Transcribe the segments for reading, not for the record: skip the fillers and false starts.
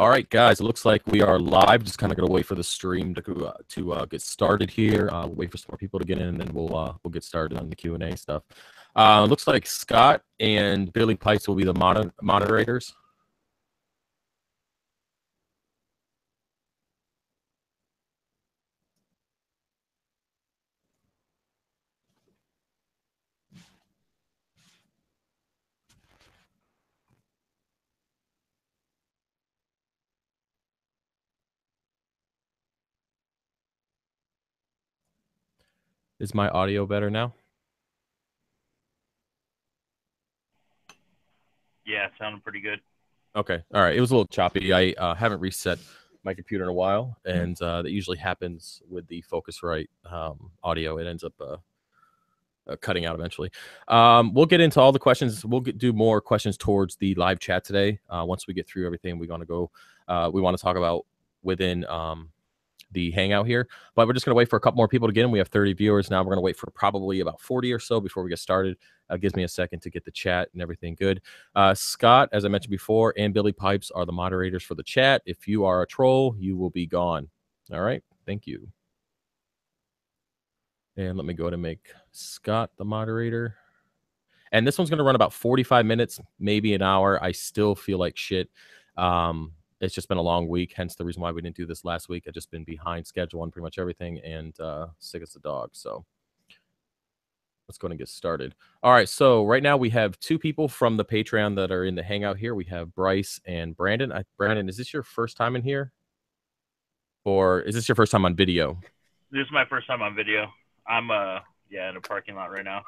All right, guys, it looks like we are live. Just kind of gonna wait for the stream to get started here. We'll wait for some more people to get in, and then we'll get started on the Q&A stuff. Looks like Scott and Billy Pipes will be the moderators. Is my audio better now? Yeah, it sounded pretty good. Okay. All right. It was a little choppy. I haven't reset my computer in a while, and that usually happens with the Focusrite audio. It ends up cutting out eventually. We'll get into all the questions. We'll do more questions towards the live chat today. Once we get through everything, we want to talk about within the hangout here, but we're just going to wait for a couple more people to get in. We have 30 viewers now. We're going to wait for probably about 40 or so before we get started. Gives me a second to get the chat and everything good. Scott, as I mentioned before, and Billy Pipes are the moderators for the chat. If you are a troll, you will be gone. All right. Thank you. And let me go ahead and make Scott the moderator. And this one's going to run about 45 minutes, maybe an hour. I still feel like shit. It's just been a long week, hence the reason why we didn't do this last week. I've just been behind schedule on pretty much everything and sick as a dog. So let's go ahead and get started. All right, so right now we have two people from the Patreon that are in the hangout here. We have Bryce and Brandon. Brandon, is this your first time in here? Or is this your first time on video? This is my first time on video. I'm in a parking lot right now.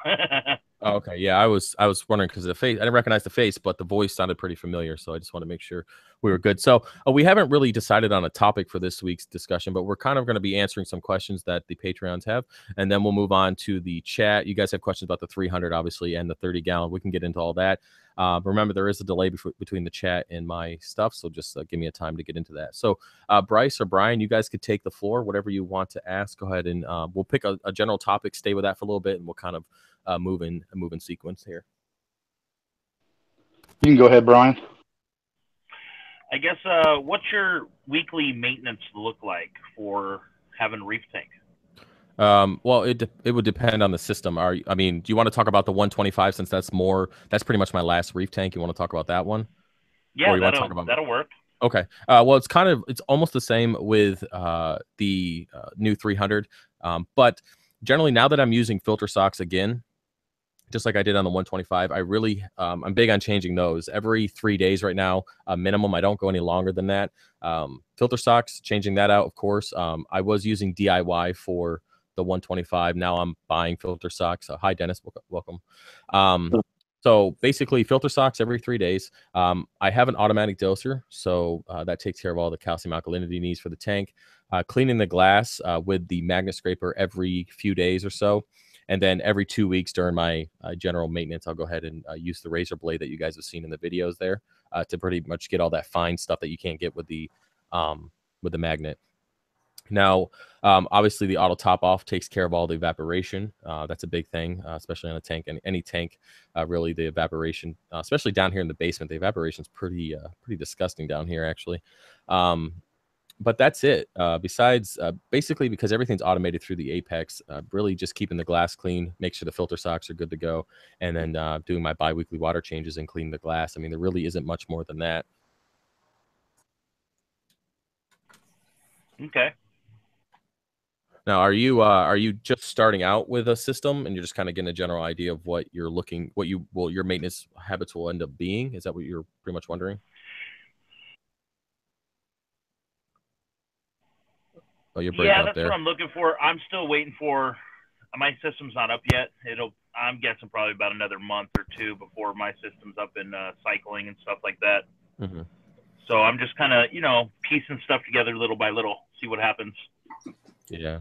Oh, okay, yeah, I was wondering because the face, I didn't recognize the face, but the voice sounded pretty familiar, so I just want to make sure we were good. So we haven't really decided on a topic for this week's discussion, but we're kind of going to be answering some questions that the Patreons have, and then we'll move on to the chat. You guys have questions about the 300, obviously, and the 30-gallon. We can get into all that. Remember, there is a delay between the chat and my stuff, so just give me a time to get into that. So Bryce or Brian, you guys could take the floor, whatever you want to ask. Go ahead, and we'll pick a general topic, stay with that for a little bit, and we'll kind of move in sequence here. You can go ahead, Brian. I guess what's your weekly maintenance look like for having a reef tank? Well, it would depend on the system. Do you want to talk about the 125 since that's pretty much my last reef tank? You want to talk about that one? Yeah, that'll work. Okay. Well, it's almost the same with the new 300, but generally now that I'm using filter socks again, just like I did on the 125, I really I'm big on changing those every 3 days right now, minimum. I don't go any longer than that. Filter socks, changing that out, of course. I was using DIY for the 125. Now I'm buying filter socks. Hi, Dennis. Welcome. So basically, filter socks every 3 days. I have an automatic doser, so that takes care of all the calcium alkalinity needs for the tank. Cleaning the glass with the magnet scraper every few days or so. And then every 2 weeks during my general maintenance, I'll go ahead and use the razor blade that you guys have seen in the videos there to pretty much get all that fine stuff that you can't get with the magnet. Now, obviously, the auto top off takes care of all the evaporation. That's a big thing, especially on a tank. And any tank, really, the evaporation, especially down here in the basement, the evaporation is pretty disgusting down here, actually. But that's it. Besides, basically, because everything's automated through the Apex, really just keeping the glass clean, make sure the filter socks are good to go, and then doing my bi-weekly water changes and clean the glass. I mean, there really isn't much more than that. Okay. Now, are you just starting out with a system and you're just kind of getting a general idea of what your maintenance habits will end up being? Is that what you're pretty much wondering? Oh, you're breaking up there. That's what I'm looking for. I'm still waiting for my system's not up yet. I'm guessing probably about another month or two before my system's up in cycling and stuff like that. Mm-hmm. So I'm just kind of piecing stuff together little by little, see what happens. Yeah,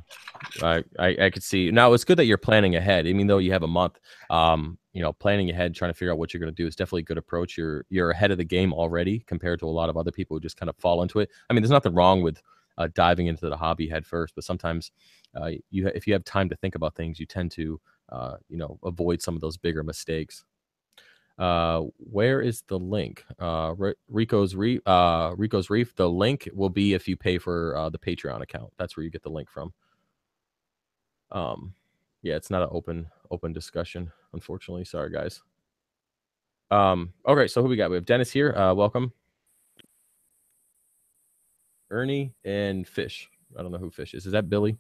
I could see. Now it's good that you're planning ahead, even though you have a month. Planning ahead, trying to figure out what you're going to do is definitely a good approach. You're ahead of the game already compared to a lot of other people who just kind of fall into it. I mean, there's nothing wrong with diving into the hobby head first, but sometimes if you have time to think about things, you tend to avoid some of those bigger mistakes. Where is the link? Rico's Reef. Rico's Reef. The link will be if you pay for the Patreon account. That's where you get the link from. Yeah, it's not an open discussion, unfortunately. Sorry, guys. Okay, so who we got? We have Dennis here. Welcome. Ernie and Fish. I don't know who Fish is. Is that Billy?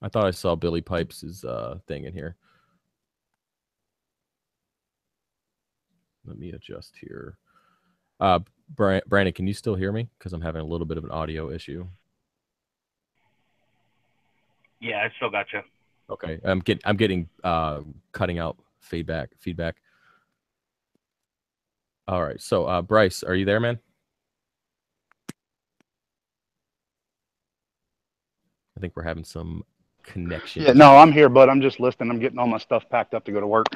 I thought I saw Billy Pipes' thing in here. Let me adjust here. Brandon, can you still hear me? Because I'm having a little bit of an audio issue. Yeah, I still got you. Okay, I'm getting cutting out feedback. All right, so Bryce, are you there, man? I think we're having some connection. Yeah, no, I'm here, but I'm just listening. I'm getting all my stuff packed up to go to work.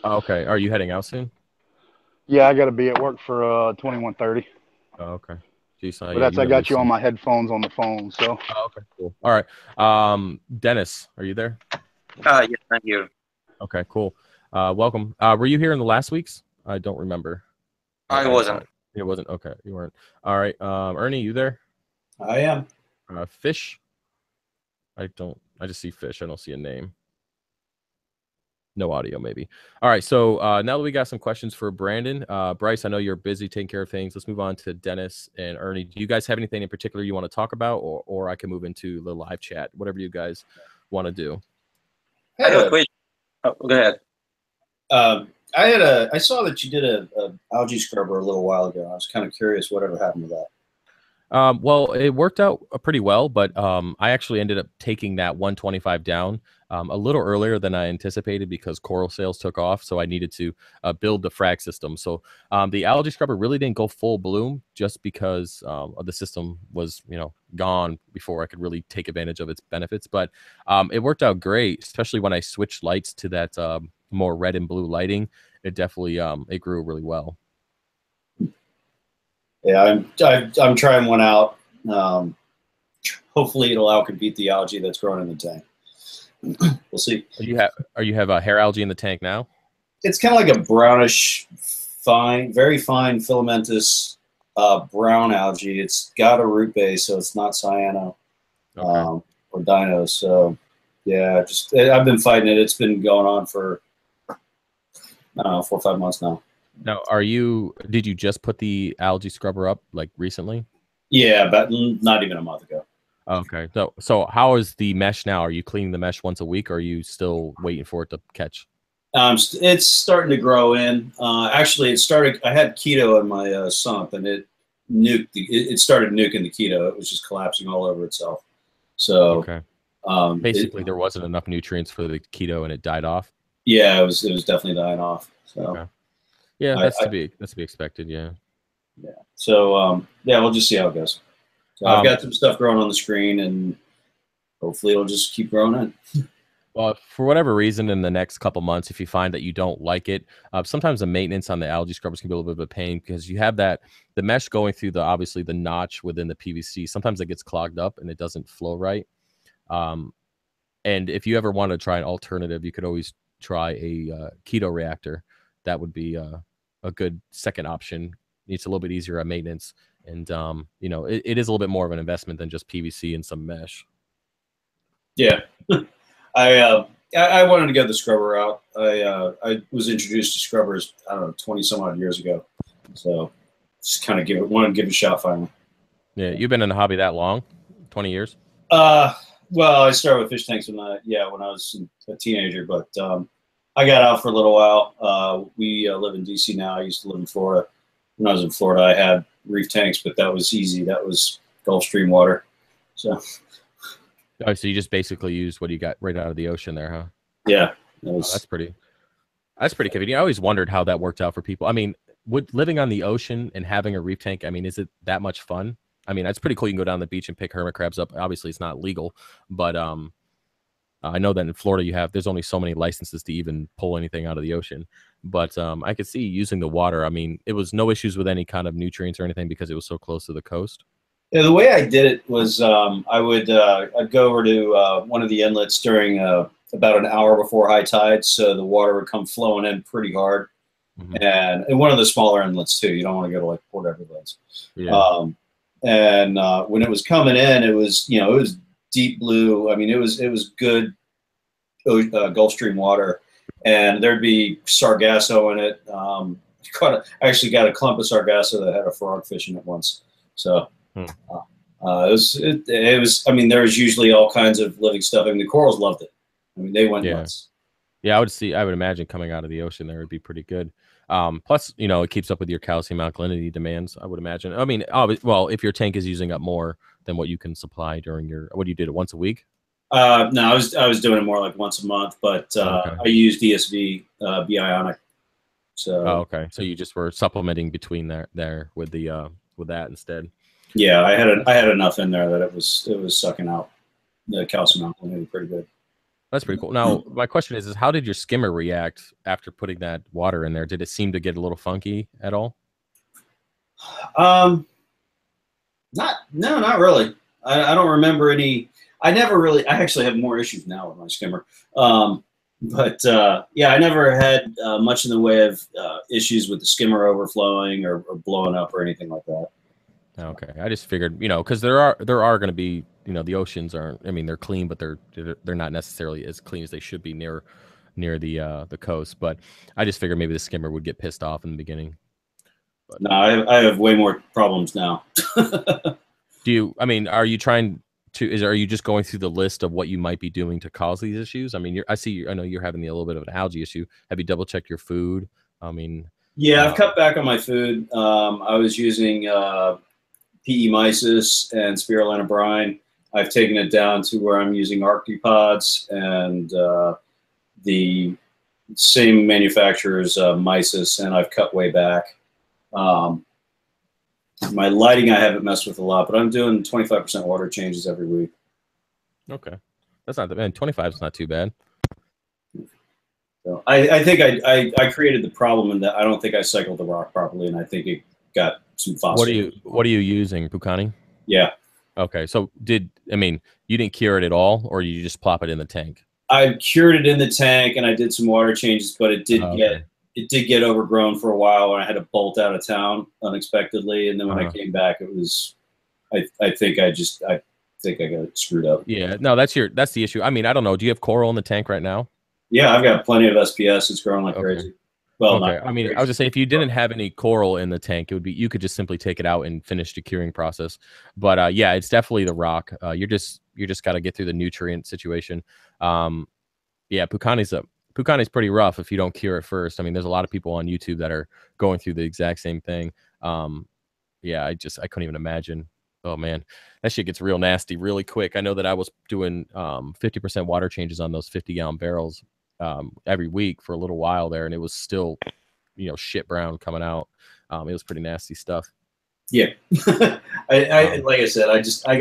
Okay, are you heading out soon? Yeah, I got to be at work for 21:30. Oh, okay. Jeez, But that's I got you on my headphones on the phone, so. Oh, okay, cool. All right. Dennis, are you there? Yes, I'm here. Okay, cool. Welcome. Were you here in the last weeks? I don't remember. I wasn't. It wasn't. Okay, you weren't. All right. Ernie, you there? I am. Fish? I just see Fish. I don't see a name. No audio, maybe. All right, so now that we got some questions for Brandon, Bryce, I know you're busy taking care of things. Let's move on to Dennis and Ernie. Do you guys have anything in particular you want to talk about, or I can move into the live chat, whatever you guys want to do? I have a question. Oh, go ahead. I saw that you did a algae scrubber a little while ago. I was kind of curious whatever happened to that. Well, it worked out pretty well, but I actually ended up taking that 125 down a little earlier than I anticipated because coral sales took off, so I needed to build the frag system. So the algae scrubber really didn't go full bloom just because the system was, gone before I could really take advantage of its benefits. But it worked out great, especially when I switched lights to that more red and blue lighting. It definitely it grew really well. Yeah, I'm trying one out. Hopefully, it'll outcompete the algae that's growing in the tank. We'll see. Are you have a hair algae in the tank now? It's kind of like a brownish, very fine filamentous brown algae. It's got a root base, so it's not cyano or dino. So yeah, I've been fighting it. It's been going on for I don't know 4 or 5 months now. Now, did you just put the algae scrubber up like recently? Yeah, but not even a month ago. Okay. So how is the mesh now? Are you cleaning the mesh once a week, or are you still waiting for it to catch? It's starting to grow in. Actually, I had keto in my sump, and it nuked. It started nuking the keto. It was just collapsing all over itself. So okay. Basically, there wasn't enough nutrients for the keto, and it died off. Yeah, it was definitely dying off. So. Okay. Yeah, that's to be expected. Yeah. Yeah. So yeah, we'll just see how it goes. So I've got some stuff growing on the screen, and hopefully it'll just keep growing in. Well, for whatever reason, in the next couple months, if you find that you don't like it, sometimes the maintenance on the algae scrubbers can be a little bit of a pain because you have the mesh going through obviously the notch within the PVC. Sometimes it gets clogged up and it doesn't flow right. And if you ever want to try an alternative, you could always try a keto reactor. That would be a good second option. It's a little bit easier on maintenance, and it is a little bit more of an investment than just PVC and some mesh. Yeah, I wanted to get the scrubber out. I was introduced to scrubbers 20 some odd years ago, so just kind of wanted to give it a shot finally. Yeah, you've been in the hobby that long, 20 years? Well, I started with fish tanks when I was a teenager, but I got out for a little while. We live in DC now. I used to live in Florida. When I was in Florida, I had reef tanks, but that was easy. That was Gulf Stream water. So. Oh, so you just basically used what you got right out of the ocean there, huh? Yeah. That's pretty convenient. I always wondered how that worked out for people. I mean, living on the ocean and having a reef tank, I mean, is it that much fun? I mean, that's pretty cool. You can go down the beach and pick hermit crabs up. Obviously, it's not legal, but I know that in Florida there's only so many licenses to even pull anything out of the ocean. But I could see using the water. I mean, it was no issues with any kind of nutrients or anything because it was so close to the coast. Yeah, the way I did it was I'd go over to one of the inlets during about an hour before high tide, so the water would come flowing in pretty hard. And one of the smaller inlets too. You don't want to go to like Port Everglades. Yeah. When it was coming in, it was it was deep blue. I mean, it was good Gulf Stream water, and there'd be sargasso in it. I actually got a clump of sargasso that had a frogfish in it once. So it was. I mean, there was usually all kinds of living stuff. I mean, the corals loved it. I mean, they went nuts. Yeah, I would imagine coming out of the ocean there would be pretty good. Plus, it keeps up with your calcium alkalinity demands, I would imagine. I mean, well, if your tank is using up more than what you can supply during what you did it once a week? No, I was doing it more like once a month, but I used ESV Bionic. So okay. So you just were supplementing between there with the with that instead. Yeah, I had enough in there that it was sucking out the calcium alkalinity pretty good. That's pretty cool. Now, my question is how did your skimmer react after putting that water in there? Did it seem to get a little funky at all? Not really. I don't remember any. I actually have more issues now with my skimmer. Yeah, I never had much in the way of issues with the skimmer overflowing or blowing up or anything like that. Okay, I just figured, because there are going to be, the oceans aren't. I mean, they're clean, but they're not necessarily as clean as they should be near the coast. But I just figured maybe the skimmer would get pissed off in the beginning. But, no, I have way more problems now. Are you trying to? Are you just going through the list of what you might be doing to cause these issues? I mean, I know you're having a little bit of an algae issue. Have you double checked your food? I mean, yeah, I've cut back on my food. I was using PE mysis and spirulina brine. I've taken it down to where I'm using arctipods and the same manufacturer's mysis, and I've cut way back. My lighting I haven't messed with a lot, but I'm doing 25% water changes every week. Okay, that's not bad. 25 is not too bad. So I think I created the problem in that I don't think I cycled the rock properly, and I think it got some phosphate. What are you using, Pukani? Yeah. Okay, so you didn't cure it at all, or you just plop it in the tank? I cured it in the tank, and I did some water changes, but it did get overgrown for a while, and I had to bolt out of town unexpectedly. And then when I came back, it was, I think I got screwed up. Yeah, no, that's the issue. I mean, I don't know. Do you have coral in the tank right now? Yeah, I've got plenty of SPS. It's growing like crazy. Well, okay. I mean, I was just saying, if you didn't have any coral in the tank, you could just simply take it out and finish the curing process. But yeah, it's definitely the rock. You're just got to get through the nutrient situation. Yeah, Pukani's pretty rough if you don't cure it first. I mean, there's a lot of people on YouTube that are going through the exact same thing. Yeah, I couldn't even imagine. Oh man, that shit gets real nasty really quick. I know that I was doing 50% water changes on those 50-gallon barrels every week for a little while there, and it was still, shit brown coming out. It was pretty nasty stuff. Yeah, I like I said, I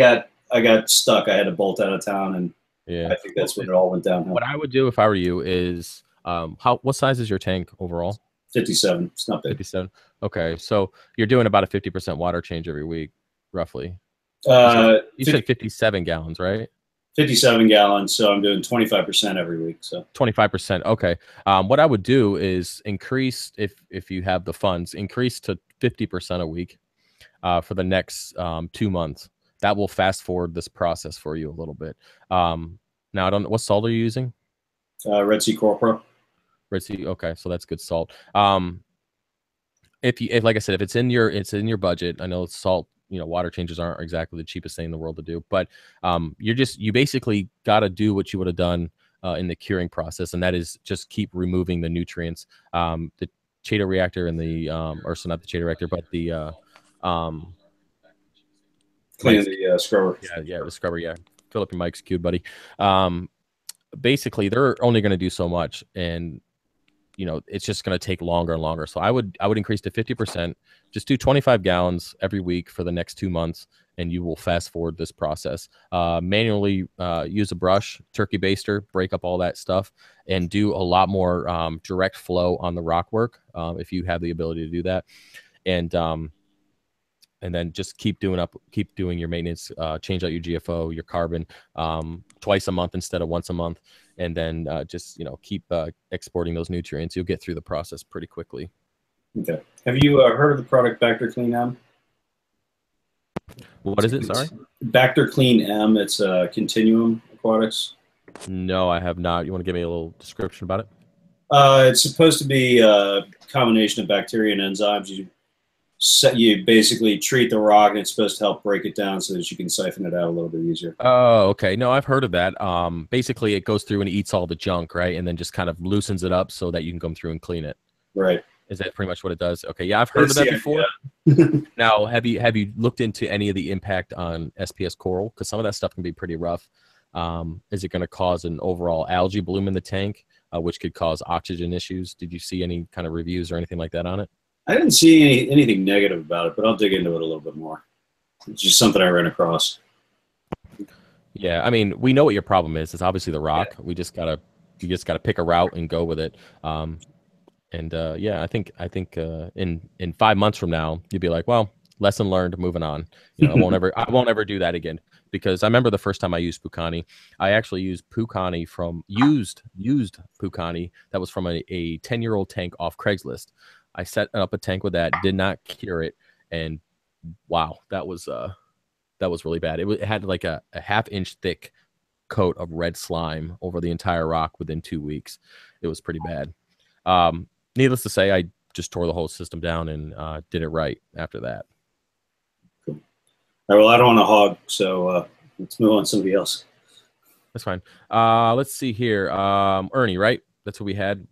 got stuck. I had to bolt out of town, and yeah, I think that's when it all went downhill. What I would do if I were you is, what size is your tank overall? 57. It's not big. 57. Okay, so you're doing about a 50% water change every week, roughly. You said 57 gallons, right? 57 gallons, so I'm doing 25% every week. So 25%. Okay. What I would do is increase, if you have the funds, increase to 50% a week for the next 2 months. That will fast forward this process for you a little bit. Now I don't know, what salt are you using? Red Sea Coral Pro. Red Sea. Okay, so that's good salt. If like I said, if it's in your budget, I know salt, water changes aren't exactly the cheapest thing in the world to do, but you basically got to do what you would have done in the curing process, and that is just keep removing the nutrients. The Chaeto reactor and the or so not the Chaeto reactor, but the clean the scrubber. Yeah, the scrubber. Yeah, Phillip, your mic's cute, buddy. Basically, they're only going to do so much, and it's just going to take longer and longer. So I would increase to 50%. Just do 25 gallons every week for the next 2 months, and you will fast forward this process. Manually use a brush, turkey baster, break up all that stuff, and do a lot more direct flow on the rock work if you have the ability to do that. And and then just keep doing your maintenance, change out your GFO, your carbon, twice a month instead of once a month, and then just keep exporting those nutrients. You'll get through the process pretty quickly. Okay. Have you heard of the product Bacter Clean M? What is it? Sorry. Bacter Clean M. It's Continuum Aquatics. No, I have not. You want to give me a little description about it? It's supposed to be a combination of bacteria and enzymes. You basically treat the rock, and it's supposed to help break it down so that you can siphon it out a little bit easier. Oh, okay. No, I've heard of that. Basically, it goes through and eats all the junk, right, and then just kind of loosens it up so that you can come through and clean it. Right. Is that pretty much what it does? Okay. Yeah, I've heard of that before. Now, have you looked into any of the impact on SPS coral? Because some of that stuff can be pretty rough. Is it going to cause an overall algae bloom in the tank, which could cause oxygen issues? Did you see any kind of reviews or anything like that on it? I didn't see anything negative about it, but I'll dig into it a little bit more. It's just something I ran across. Yeah, I mean, we know what your problem is. It's obviously the rock. You just gotta pick a route and go with it. Yeah, I think in 5 months from now, you'll be like, well, lesson learned, moving on. I won't ever do that again, because I remember the first time I used Pukani. I actually used Pukani used Pukani that was from a 10-year-old tank off Craigslist. I set up a tank with that, did not cure it, and wow, that was really bad. It had like a half-inch thick coat of red slime over the entire rock within 2 weeks. It was pretty bad. Needless to say, I just tore the whole system down and did it right after that. Cool. All right, well, I don't want to hog, so let's move on to somebody else. That's fine. Let's see here. Ernie, right? That's what we had.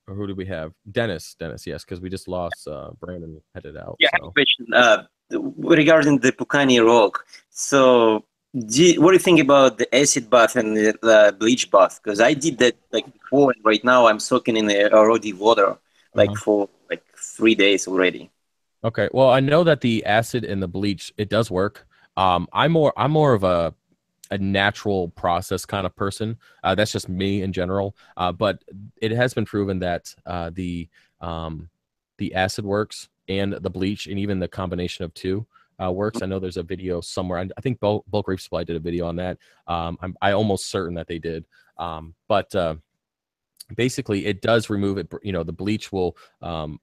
Or who did we have? Dennis, yes, because we just lost Brandon, headed out. Yeah, so. I have a question regarding the Pukani rock. So, what do you think about the acid bath and the bleach bath? Because I did that like before, and right now I'm soaking in the already water for 3 days already. Okay, well, I know that the acid and the bleach, it does work. I'm more of a natural process kind of person. That's just me in general. But it has been proven that the acid works and the bleach and even the combination of two works. I know there's a video somewhere. I think Bulk Reef Supply did a video on that. I'm almost certain that they did. Basically, it does remove it. The bleach will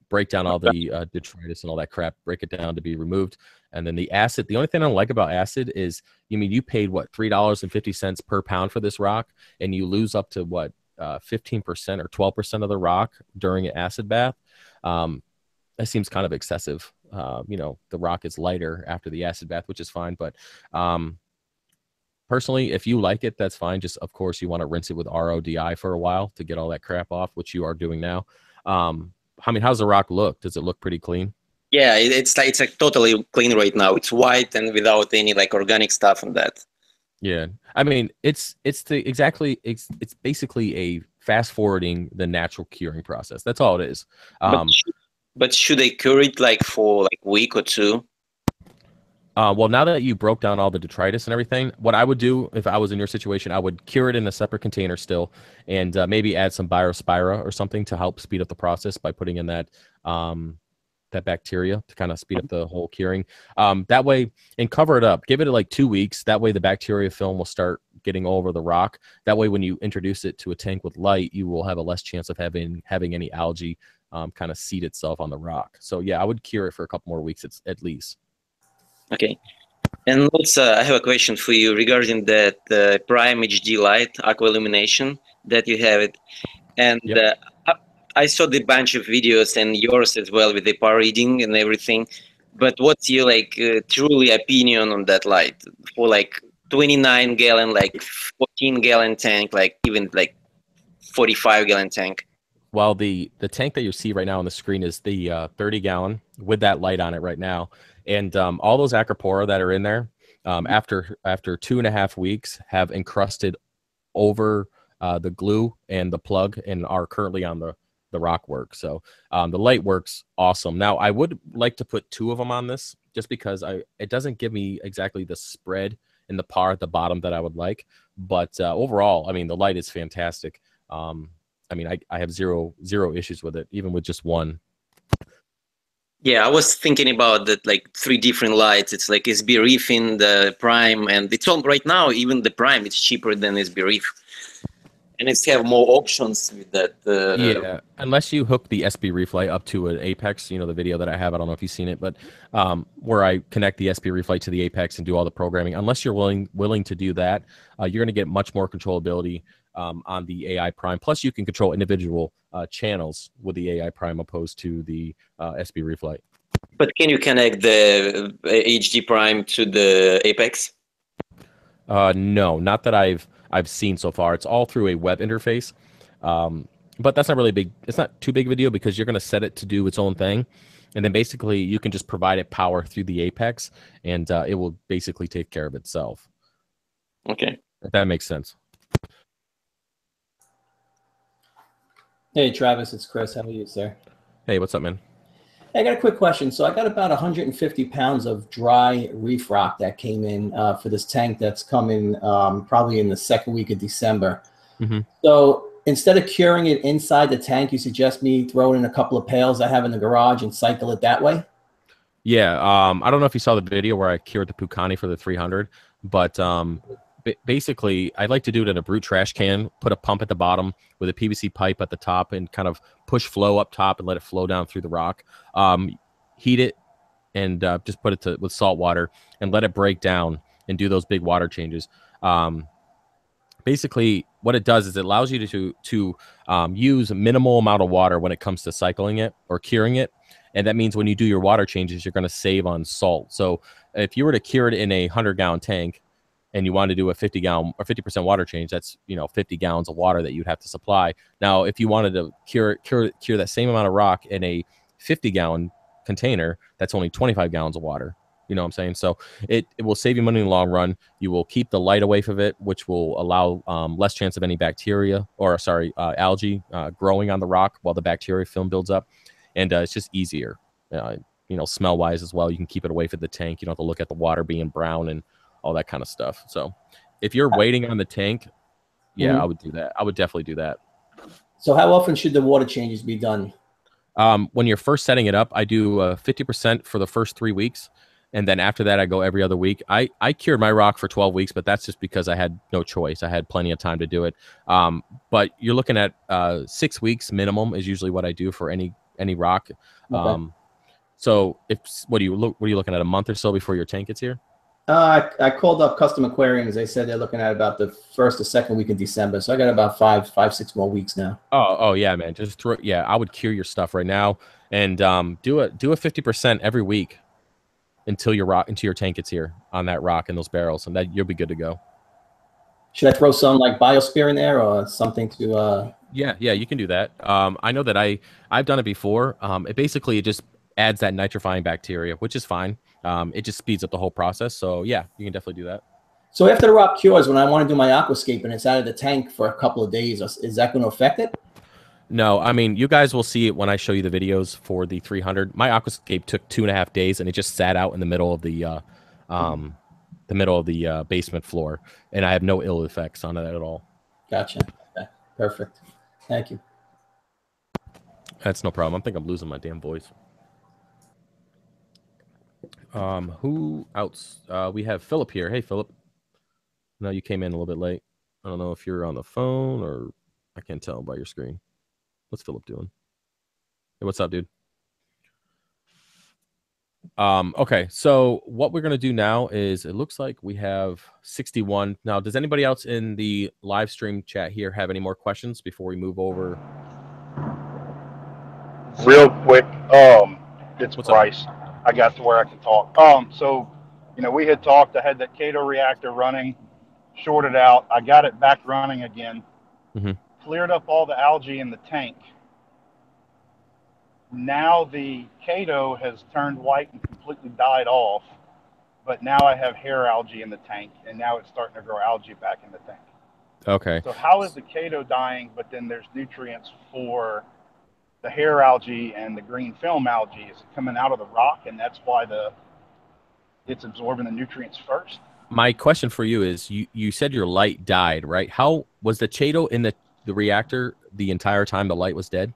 break down all the detritus and all that crap, break it down to be removed. And then the acid, the only thing I don't like about acid is, you paid what, $3.50 per pound for this rock, and you lose up to what, 15% or 12% of the rock during an acid bath. That seems kind of excessive. The rock is lighter after the acid bath, which is fine. But personally, if you like it, that's fine. Just, of course, you want to rinse it with RODI for a while to get all that crap off, which you are doing now. How's the rock look? Does it look pretty clean? Yeah, it's like totally clean right now. It's white and without any like organic stuff on that. Yeah, I mean, it's basically a fast forwarding the natural curing process. That's all it is. But should they cure it like for like a week or two? Well, now that you broke down all the detritus and everything, what I would do if I was in your situation, I would cure it in a separate container still, and maybe add some Biospira or something to help speed up the process by putting in that bacteria to kind of speed up the whole curing. That way, and cover it up. Give it like 2 weeks. That way, the bacteria film will start getting over the rock. That way, when you introduce it to a tank with light, you will have a less chance of having any algae kind of seed itself on the rock. So yeah, I would cure it for a couple more weeks at least. Okay. And also, I have a question for you regarding that Prime HD light aqua illumination that you have it. And yep. I saw the bunch of videos and yours as well with the power reading and everything. But what's your truly opinion on that light for 29 gallon, 14 gallon tank, even 45 gallon tank? Well, the tank that you see right now on the screen is the 30 gallon with that light on it right now. And all those acropora that are in there after 2.5 weeks have encrusted over the glue and the plug and are currently on the rock work. So the light works awesome. Now, I would like to put 2 of them on this just because it doesn't give me exactly the spread in the par at the bottom that I would like. But overall, I mean, the light is fantastic. I mean, I have zero issues with it, even with just one. Yeah, I was thinking about that, like 3 different lights. It's like SB Reef in the Prime, and it's on right now. Even the Prime, it's cheaper than SB Reef, and it's have more options with that. Yeah, unless you hook the SB Reef light up to an Apex, you know, the video that I have, I don't know if you've seen it, but where I connect the SB Reef light to the Apex and do all the programming. Unless you're willing to do that, you're going to get much more controllability on the AI Prime. Plus, you can control individual channels with the AI Prime opposed to the SB Reef light. But can you connect the HD Prime to the Apex? No, not that I've seen so far. It's all through a web interface. But that's not really big. It's not too big of a deal because you're going to set it to do its own thing. And then basically you can just provide it power through the Apex and it will basically take care of itself. Okay. If that makes sense. Hey, Travis, it's Chris. How are you, sir? Hey, what's up, man? Hey, I got a quick question. So I got about 150 pounds of dry reef rock that came in for this tank that's coming probably in the second week of December. Mm-hmm. So instead of curing it inside the tank, you suggest me throw it in a couple of pails I have in the garage and cycle it that way? Yeah. I don't know if you saw the video where I cured the Pukani for the 300, but basically I like to do it in a brute trash can, put a pump at the bottom with a PVC pipe at the top and kind of push flow up top and let it flow down through the rock. Heat it and just put it with salt water and let it break down and do those big water changes. Basically what it does is it allows you to use a minimal amount of water when it comes to cycling it or curing it. And that means when you do your water changes, you're going to save on salt. So if you were to cure it in a 100-gallon tank and you want to do a 50-gallon or 50% water change, that's 50 gallons of water that you'd have to supply. Now, if you wanted to cure that same amount of rock in a 50-gallon container, that's only 25 gallons of water. You know what I'm saying? So it will save you money in the long run. You will keep the light away from it, which will allow less chance of any bacteria or algae growing on the rock while the bacteria film builds up. And it's just easier, smell wise as well. You can keep it away from the tank. You don't have to look at the water being brown and all that kind of stuff. So if you're waiting on the tank, yeah, I would do that. I would definitely do that. So how often should the water changes be done? When you're first setting it up, I do 50% for the first 3 weeks. And then after that, I go every other week. I cured my rock for 12 weeks, but that's just because I had no choice. I had plenty of time to do it. But you're looking at 6 weeks minimum is usually what I do for any rock. Okay. So what are you looking at, a month or so before your tank gets here? I called up Custom Aquariums. They said they're looking at about the first or second week of December. So I got about 5-6 more weeks now. Oh yeah, man. Just I would cure your stuff right now and do a 50% every week until your tank gets here on that rock and those barrels, and that you'll be good to go. Should I throw some like Biosphere in there or something to? Yeah, you can do that. I know that I've done it before. It just adds that nitrifying bacteria, which is fine. It just speeds up the whole process. So yeah, you can definitely do that. So after the rock cures, when I want to do my Aquascape and it's out of the tank for a couple of days, is that going to affect it? No, I mean, you guys will see it when I show you the videos for the 300. My Aquascape took 2.5 days, and it just sat out in the middle of the basement floor, and I have no ill effects on it at all. Gotcha. Okay. Perfect. Thank you. That's no problem. I think I'm losing my damn voice. Who else? We have Phillip here. Hey, Phillip. No, you came in a little bit late. I don't know if you're on the phone or I can't tell by your screen. What's Phillip doing? Hey, what's up, dude? Okay, so what we're gonna do now is it looks like we have 61. Now, does anybody else in the live stream chat here have any more questions before we move over? Real quick, it's What's Bryce. I got to where I can talk. So, we had talked. I had that Cato reactor running, shorted out. I got it back running again. Mm-hmm. Cleared up all the algae in the tank. Now the Cato has turned white and completely died off, but now I have hair algae in the tank, and now it's starting to grow algae back in the tank. Okay. So how is the Cato dying, but then there's nutrients for the hair algae and the green film algae? Is it coming out of the rock, and that's why it's absorbing the nutrients first? My question for you is, you said your light died, right? How was the Cato in the reactor the entire time the light was dead?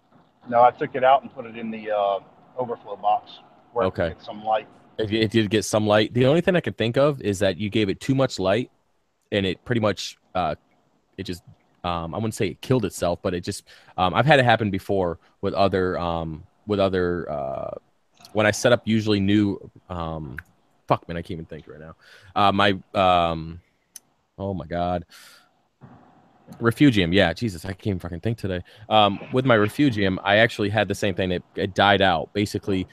No, I took it out and put it in the overflow box. where Okay. it could get some light. It did get some light. The only thing I could think of is that you gave it too much light, and it pretty much it just I wouldn't say it killed itself, but it just I've had it happen before with other when I set up usually new fuck man, I can't even think right now. Oh my god. Refugium, yeah, Jesus, I can't even fucking think today. With my Refugium, I actually had the same thing. It died out. Basically,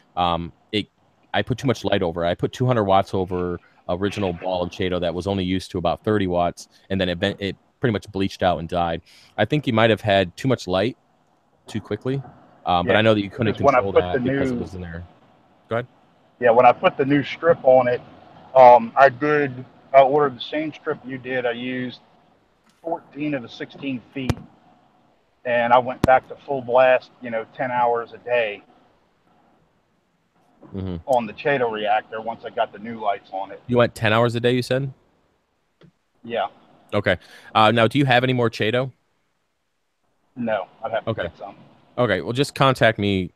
I put too much light over it. I put 200 watts over original ball of Chaeto that was only used to about 30 watts, and then it pretty much bleached out and died. I think you might have had too much light too quickly, but I know that you couldn't control that because it was in there. Go ahead. Yeah, when I put the new strip on it, I ordered the same strip you did. I used 14 of the 16 feet, and I went back to full blast, 10 hours a day on the Chaeto reactor once I got the new lights on it. You went 10 hours a day, you said? Yeah. Okay. Now, do you have any more Chaeto? No, I'd have to get some. Okay, well, just contact me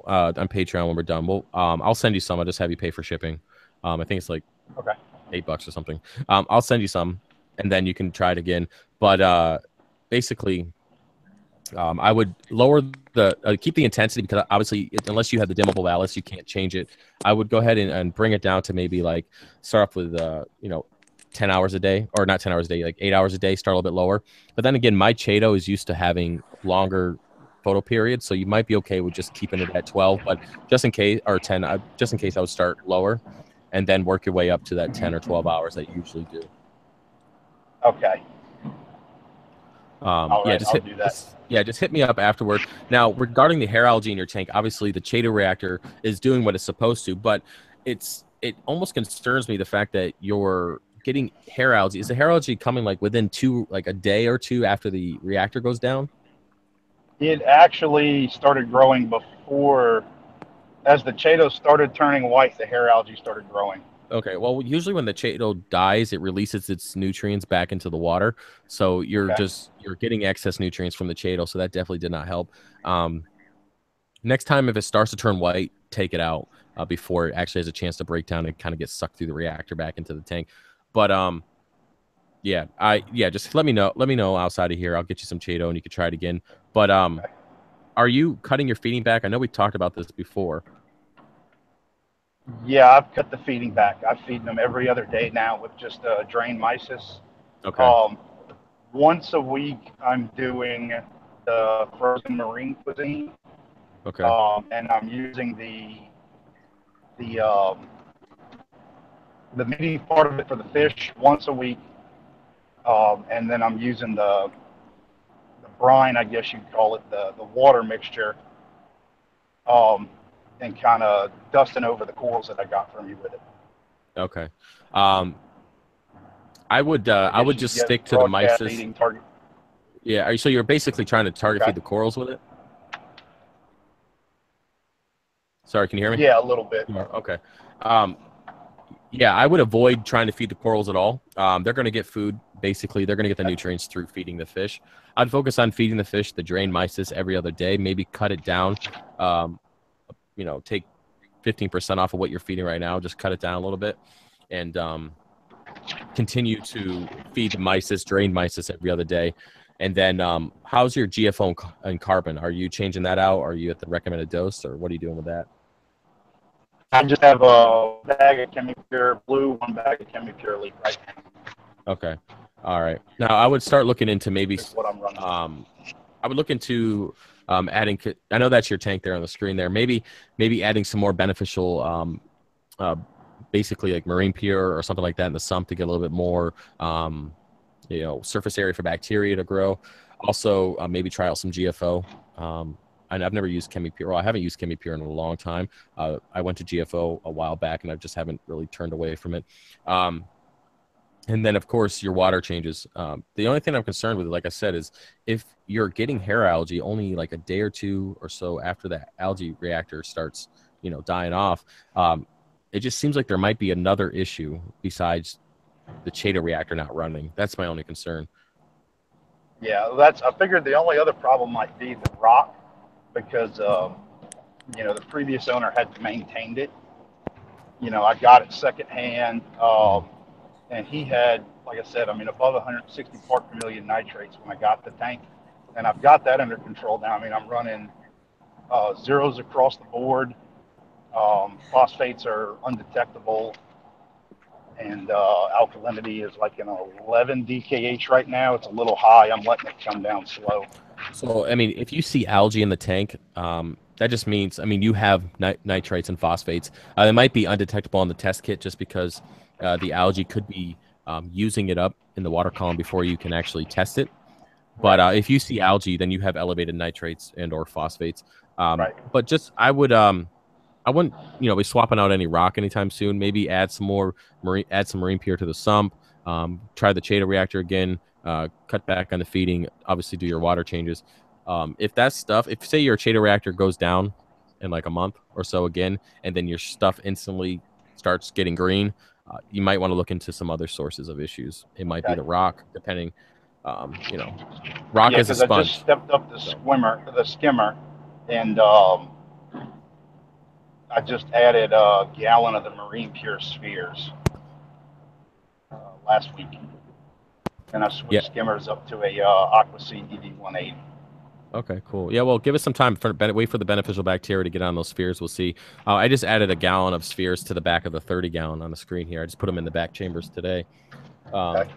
on Patreon when we're done. I'll send you some. I'll just have you pay for shipping. I think it's like $8 or something. I'll send you some, and then you can try it again. But basically, I would lower keep the intensity, because obviously, unless you have the dimmable ballast, you can't change it. I would go ahead and bring it down to maybe like start off with 10 hours a day, or not 10 hours a day, like 8 hours a day, start a little bit lower. But then again, my Chaeto is used to having longer photo periods, so you might be okay with just keeping it at 12, but just in case, or 10, just in case, I would start lower and then work your way up to that 10 or 12 hours that you usually do. Okay. Just hit me up afterward. Now, regarding the hair algae in your tank, obviously the Chaeto reactor is doing what it's supposed to, but it almost concerns me, the fact that you're getting hair algae. Is the hair algae coming like within a day or two after the reactor goes down? It actually started growing before, as the Chaeto started turning white, the hair algae started growing. Okay, well, usually when the Chaeto dies, it releases its nutrients back into the water. So you're getting excess nutrients from the Chaeto, so that definitely did not help. Next time, if it starts to turn white, take it out before it actually has a chance to break down and kind of get sucked through the reactor back into the tank. But just let me know. Let me know outside of here. I'll get you some Chaeto and you can try it again. But are you cutting your feeding back? I know we talked about this before. Yeah, I've cut the feeding back. I'm feeding them every other day now with just drained mysis. Okay. Once a week, I'm doing the frozen marine cuisine. Okay. And I'm using the meaty part of it for the fish once a week. And then I'm using the brine, I guess you'd call it, the water mixture, and kind of dusting over the corals that I got from you with it. Okay. I would just stick to the mysis. Yeah. So you're basically trying to target feed the corals with it? Sorry, can you hear me? Yeah, a little bit. Okay. Yeah, I would avoid trying to feed the corals at all. They're going to get food. Basically, they're going to get the nutrients through feeding the fish. I'd focus on feeding the fish the drained mysis every other day. Maybe cut it down. Take 15% off of what you're feeding right now. Just cut it down a little bit, and continue to feed the mysis, drained mysis every other day. And then, how's your GFO and carbon? Are you changing that out? Are you at the recommended dose, or what are you doing with that? I just have a bag of ChemiPure Blue, one bag of ChemiPure Elite right now. Okay. All right. Now, I would start looking into maybe what I'm running. I would look into adding. I know that's your tank there on the screen there. Maybe adding some more beneficial, basically like marine pure or something like that in the sump to get a little bit more, surface area for bacteria to grow. Also, maybe try out some GFO. And I've never used ChemiPure. Well, I haven't used ChemiPure in a long time. I went to GFO a while back, and I just haven't really turned away from it. And then, of course, your water changes. The only thing I'm concerned with, like I said, is if you're getting hair algae only like a day or two or so after that algae reactor starts, dying off, it just seems like there might be another issue besides the Chaeto reactor not running. That's my only concern. Yeah, I figured the only other problem might be the rock, because the previous owner had maintained it, I got it secondhand. And he had, like I said, above 160 part per million nitrates when I got the tank. And I've got that under control now. I'm running zeros across the board. Phosphates are undetectable. And alkalinity is like an 11 DKH right now. It's a little high. I'm letting it come down slow. So, if you see algae in the tank, that just means, you have nitrates and phosphates. They might be undetectable on the test kit just because the algae could be using it up in the water column before you can actually test it. But if you see algae, then you have elevated nitrates and or phosphates. But just I wouldn't be swapping out any rock anytime soon. Maybe add some marine pure to the sump. Try the Cheta reactor again. Cut back on the feeding. Obviously, do your water changes. If that stuff, if say your Cheta reactor goes down in like a month or so again, and then your stuff instantly starts getting green, you might want to look into some other sources of issues. It might be the rock, depending. Rock is a sponge. I just stepped up the skimmer, and I just added a gallon of the marine pure spheres last week, and I switched skimmers up to a Aquascape DD180. Okay, cool. Yeah, well, give us some time wait for the beneficial bacteria to get on those spheres. We'll see. I just added a gallon of spheres to the back of the 30 gallon on the screen here. I just put them in the back chambers today. I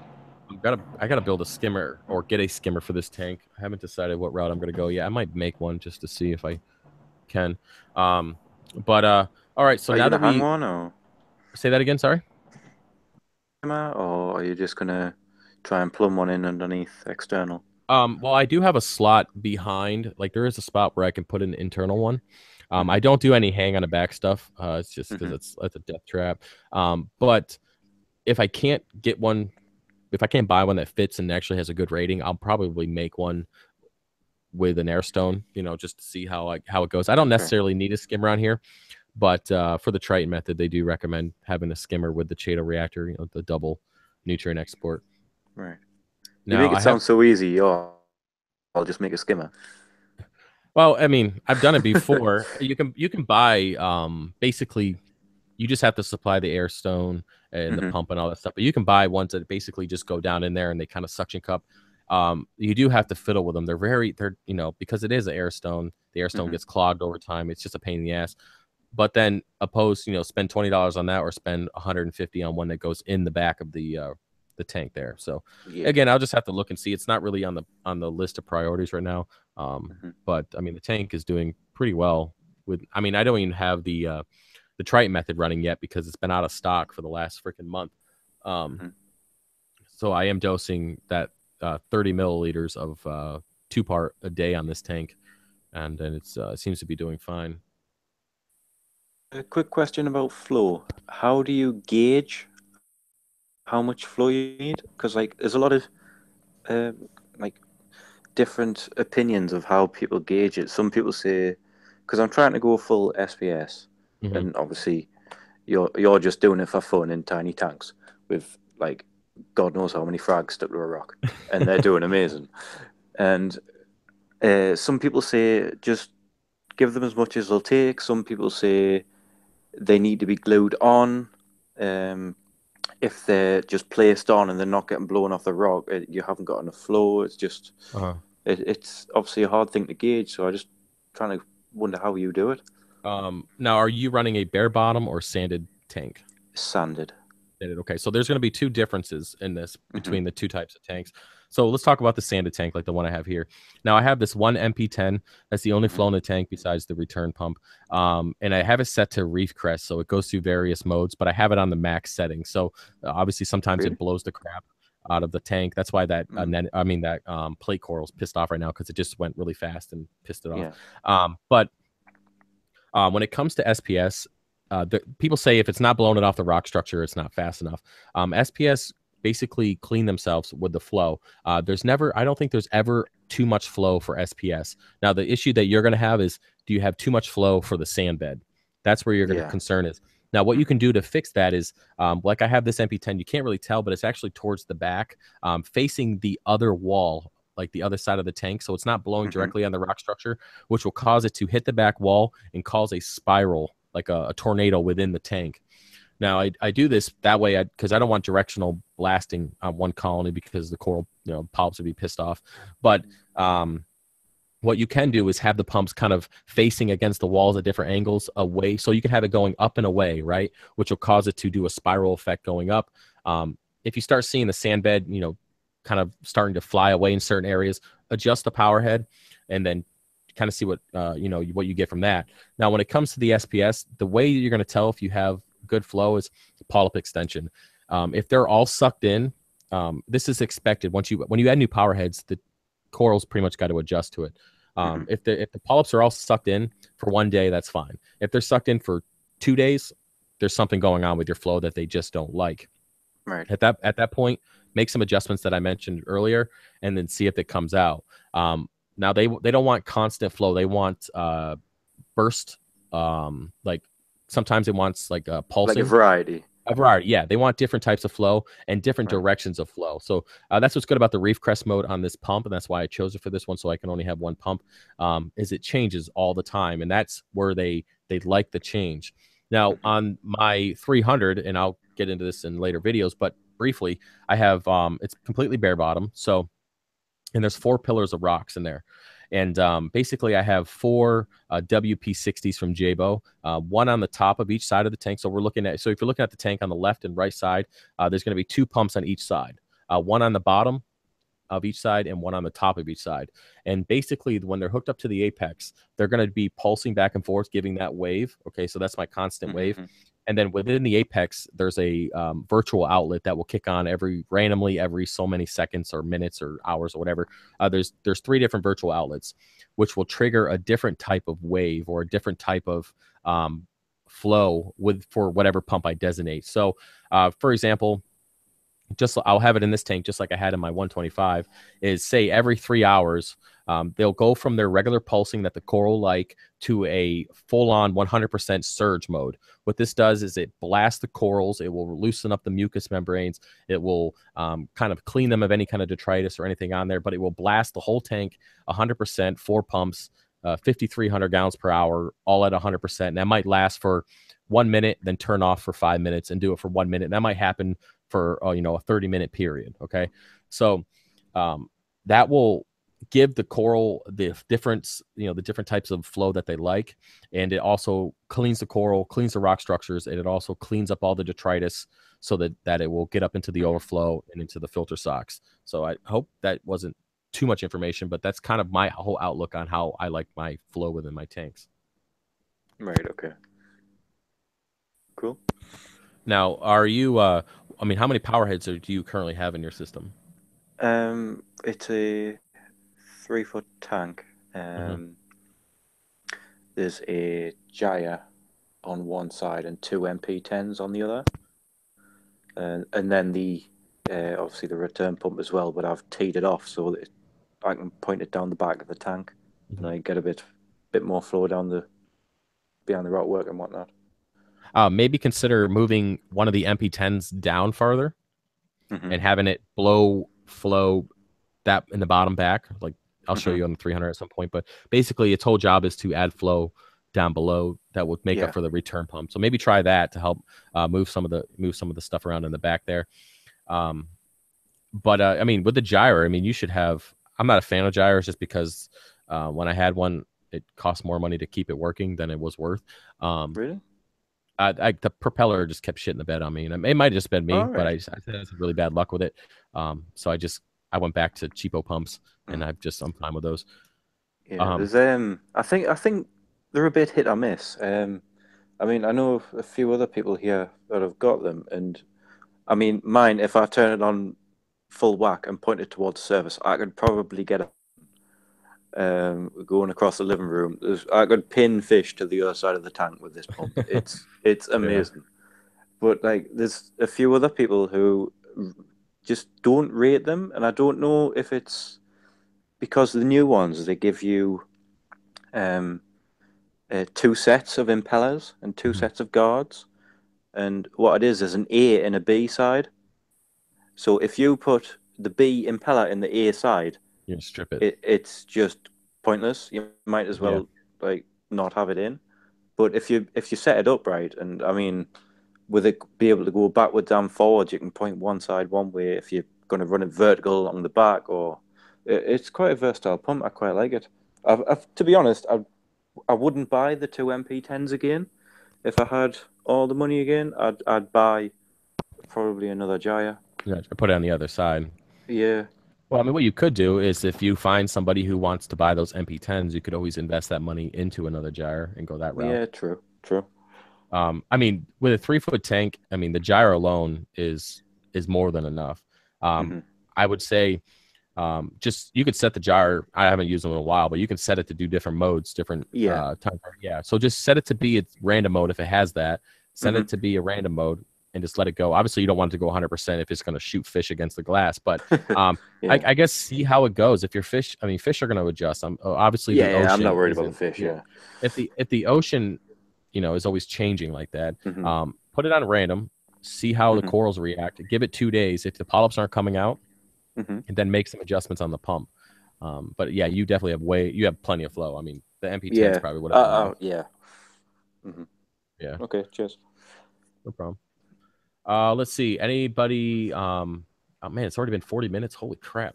gotta build a skimmer or get a skimmer for this tank. I haven't decided what route I'm gonna go yet. I might make one just to see if I can. But all right. So now that we hang one, or say that again, sorry. Or are you just gonna try and plumb one in underneath external? Well, I do have a slot behind. Like there is a spot where I can put an internal one. I don't do any hang on the back stuff. It's just because it's a death trap. But if I can't get one, if I can't buy one that fits and actually has a good rating, I'll probably make one with an air stone, just to see how it goes. I don't necessarily need a skimmer on here, but for the Triton method, they do recommend having a skimmer with the Cheta reactor, the double nutrient export. Right. Now, you make it sound so easy. I'll just make a skimmer. Well, I've done it before. you can buy basically, you just have to supply the air stone and the pump and all that stuff. But you can buy ones that basically just go down in there and they kind of suction cup. You do have to fiddle with them. They're because it is an air stone. The air stone gets clogged over time. It's just a pain in the ass. But then spend $20 on that or spend $150 on one that goes in the back of the tank there. So again, I'll just have to look and see. It's not really on the list of priorities right now. But the tank is doing pretty well with. I don't even have the Triton method running yet because it's been out of stock for the last freaking month. So I am dosing that 30 milliliters of 2-part a day on this tank, and then it seems to be doing fine. A quick question about flow. How do you gauge how much flow you need? Because there's a lot of different opinions of how people gauge it. Some people say, because I'm trying to go full SPS, and obviously you're just doing it for fun in tiny tanks with God knows how many frags stuck to a rock, and they're doing amazing. And some people say just give them as much as they'll take. Some people say they need to be glued on. If they're just placed on and they're not getting blown off the rock, you haven't got enough flow. It's just it's obviously a hard thing to gauge. So I just trying to wonder how you do it. Now, are you running a bare bottom or sanded tank? Sanded. Okay, so there's going to be two differences in this between the two types of tanks. So let's talk about the sanded tank, like the one I have here. Now I have this one MP10. That's the only flow in the tank besides the return pump. And I have it set to Reef Crest, so it goes through various modes, but I have it on the max setting. So obviously sometimes it blows the crap out of the tank. That's why that plate coral's pissed off right now because it just went really fast and pissed it off. But when it comes to SPS, people say if it's not blowing it off the rock structure, it's not fast enough. SPS basically clean themselves with the flow. I don't think there's ever too much flow for SPS. Now, the issue that you're going to have is, do you have too much flow for the sand bed? That's where your concern is. Now, what you can do to fix that is, like I have this MP10, you can't really tell, but it's actually towards the back, facing the other wall, like the other side of the tank. So it's not blowing directly on the rock structure, which will cause it to hit the back wall and cause a spiral, like a tornado within the tank. Now I do this that way because I don't want directional blasting on one colony because the coral polyps would be pissed off. But what you can do is have the pumps kind of facing against the walls at different angles away, so you can have it going up and away, right? Which will cause it to do a spiral effect going up. If you start seeing the sand bed, kind of starting to fly away in certain areas, adjust the power head, and then kind of see what what you get from that. Now, when it comes to the SPS, the way you're going to tell if you have good flow is polyp extension. If they're all sucked in, this is expected. When you add new power heads, the corals pretty much got to adjust to it. If the polyps are all sucked in for 1 day, that's fine. If they're sucked in for 2 days, there's something going on with your flow that they just don't like. Right. At that point, make some adjustments that I mentioned earlier, and then see if it comes out. Now they don't want constant flow. They want burst. Like sometimes it wants like a pulsing. Like a variety. A variety, yeah. They want different types of flow and different directions of flow. So that's what's good about the Reef Crest mode on this pump, and that's why I chose it for this one, so I can only have one pump. Is it changes all the time, and that's where they like the change. Now on my 300, and I'll get into this in later videos, but briefly, I have it's completely bare bottom. So, and there's 4 pillars of rocks in there. And basically, I have 4 WP60s from Jabo, one on the top of each side of the tank. So if you're looking at the tank on the left and right side, there's going to be 2 pumps on each side, one on the bottom of each side and one on the top of each side. And basically, when they're hooked up to the apex, they're going to be pulsing back and forth, giving that wave. Okay, so that's my constant wave. And then within the apex, there's a virtual outlet that will kick on randomly every so many seconds or minutes or hours or whatever. There's 3 different virtual outlets, which will trigger a different type of wave or a different type of flow for whatever pump I designate. So, for example, I'll have it in this tank just like I had in my 125. Is say every 3 hours. They'll go from their regular pulsing that the coral like to a full-on 100% surge mode. What this does is it blasts the corals. It will loosen up the mucous membranes. It will kind of clean them of any kind of detritus or anything on there, but it will blast the whole tank 100%, 4 pumps, 5,300 gallons per hour, all at 100%. And that might last for 1 minute, then turn off for 5 minutes and do it for 1 minute. And that might happen for a 30-minute period. Okay, so that will give the coral the different types of flow that they like, and it also cleans the coral, cleans the rock structures, and it also cleans up all the detritus so that it will get up into the overflow and into the filter socks. So I hope that wasn't too much information, but that's kind of my whole outlook on how I like my flow within my tanks. Right. Okay. Cool. Now, are you? How many power heads do you currently have in your system? It's a 3-foot tank. There's a gyre on one side and 2 MP10s on the other, and then the obviously the return pump as well. But I've teed it off so that I can point it down the back of the tank, and I get a bit more flow down behind the rockwork and whatnot. Maybe consider moving one of the MP10s down farther and having it flow that in the bottom back. Like I'll show you on the 300 at some point, but basically its whole job is to add flow down below that would make up for the return pump. So maybe try that to help move some of the stuff around in the back there. But with the gyre, you should have. I'm not a fan of gyres just because when I had one, it cost more money to keep it working than it was worth. Really? The propeller just kept shitting the bed on me, and it might have just been me, but I had some really bad luck with it. So I went back to cheapo pumps, and I'm fine with those. Yeah, there's I think they're a bit hit or miss. I know a few other people here that have got them, and mine, if I turn it on full whack and point it towards the surface, I could probably get it going across the living room. I could pin fish to the other side of the tank with this pump. It's amazing. But there's a few other people who just don't rate them, and I don't know if it's because the new ones, they give you 2 sets of impellers and 2 sets of guards, and what it is an A and a B side. So if you put the B impeller in the A side, you strip it. It's just pointless. You might as well not have it in. But if you set it up right, and with it be able to go backwards and forwards, you can point one side one way if you're going to run it vertical along the back, or it's quite a versatile pump. I quite like it. To be honest, I wouldn't buy the two MP10s again. If I had all the money again, I'd buy probably another gyre. Yeah, put it on the other side. Yeah. Well, I mean, what you could do is if you find somebody who wants to buy those MP10s, you could always invest that money into another gyre and go that route. Yeah, true. I mean, with a 3-foot tank, I mean, the gyro alone is more than enough. I would say just you could set the gyre. I haven't used them in a while, but you can set it to do different modes, different time. Yeah. So just set it to be its random mode if it has that. Set it to be a random mode and just let it go. Obviously, you don't want it to go 100% if it's going to shoot fish against the glass, but I guess see how it goes. If your fish, I mean, fish are going to adjust. Obviously, the ocean I'm not worried about the fish. Yeah. If the ocean, is always changing like that. Put it on random. See how the corals react. Give it 2 days. If the polyps aren't coming out, and then make some adjustments on the pump. But yeah, you definitely have plenty of flow. I mean, the MP10 is probably what. Yeah. Yeah. Okay. Cheers. No problem. Let's see. Anybody? Oh man, it's already been 40 minutes. Holy crap.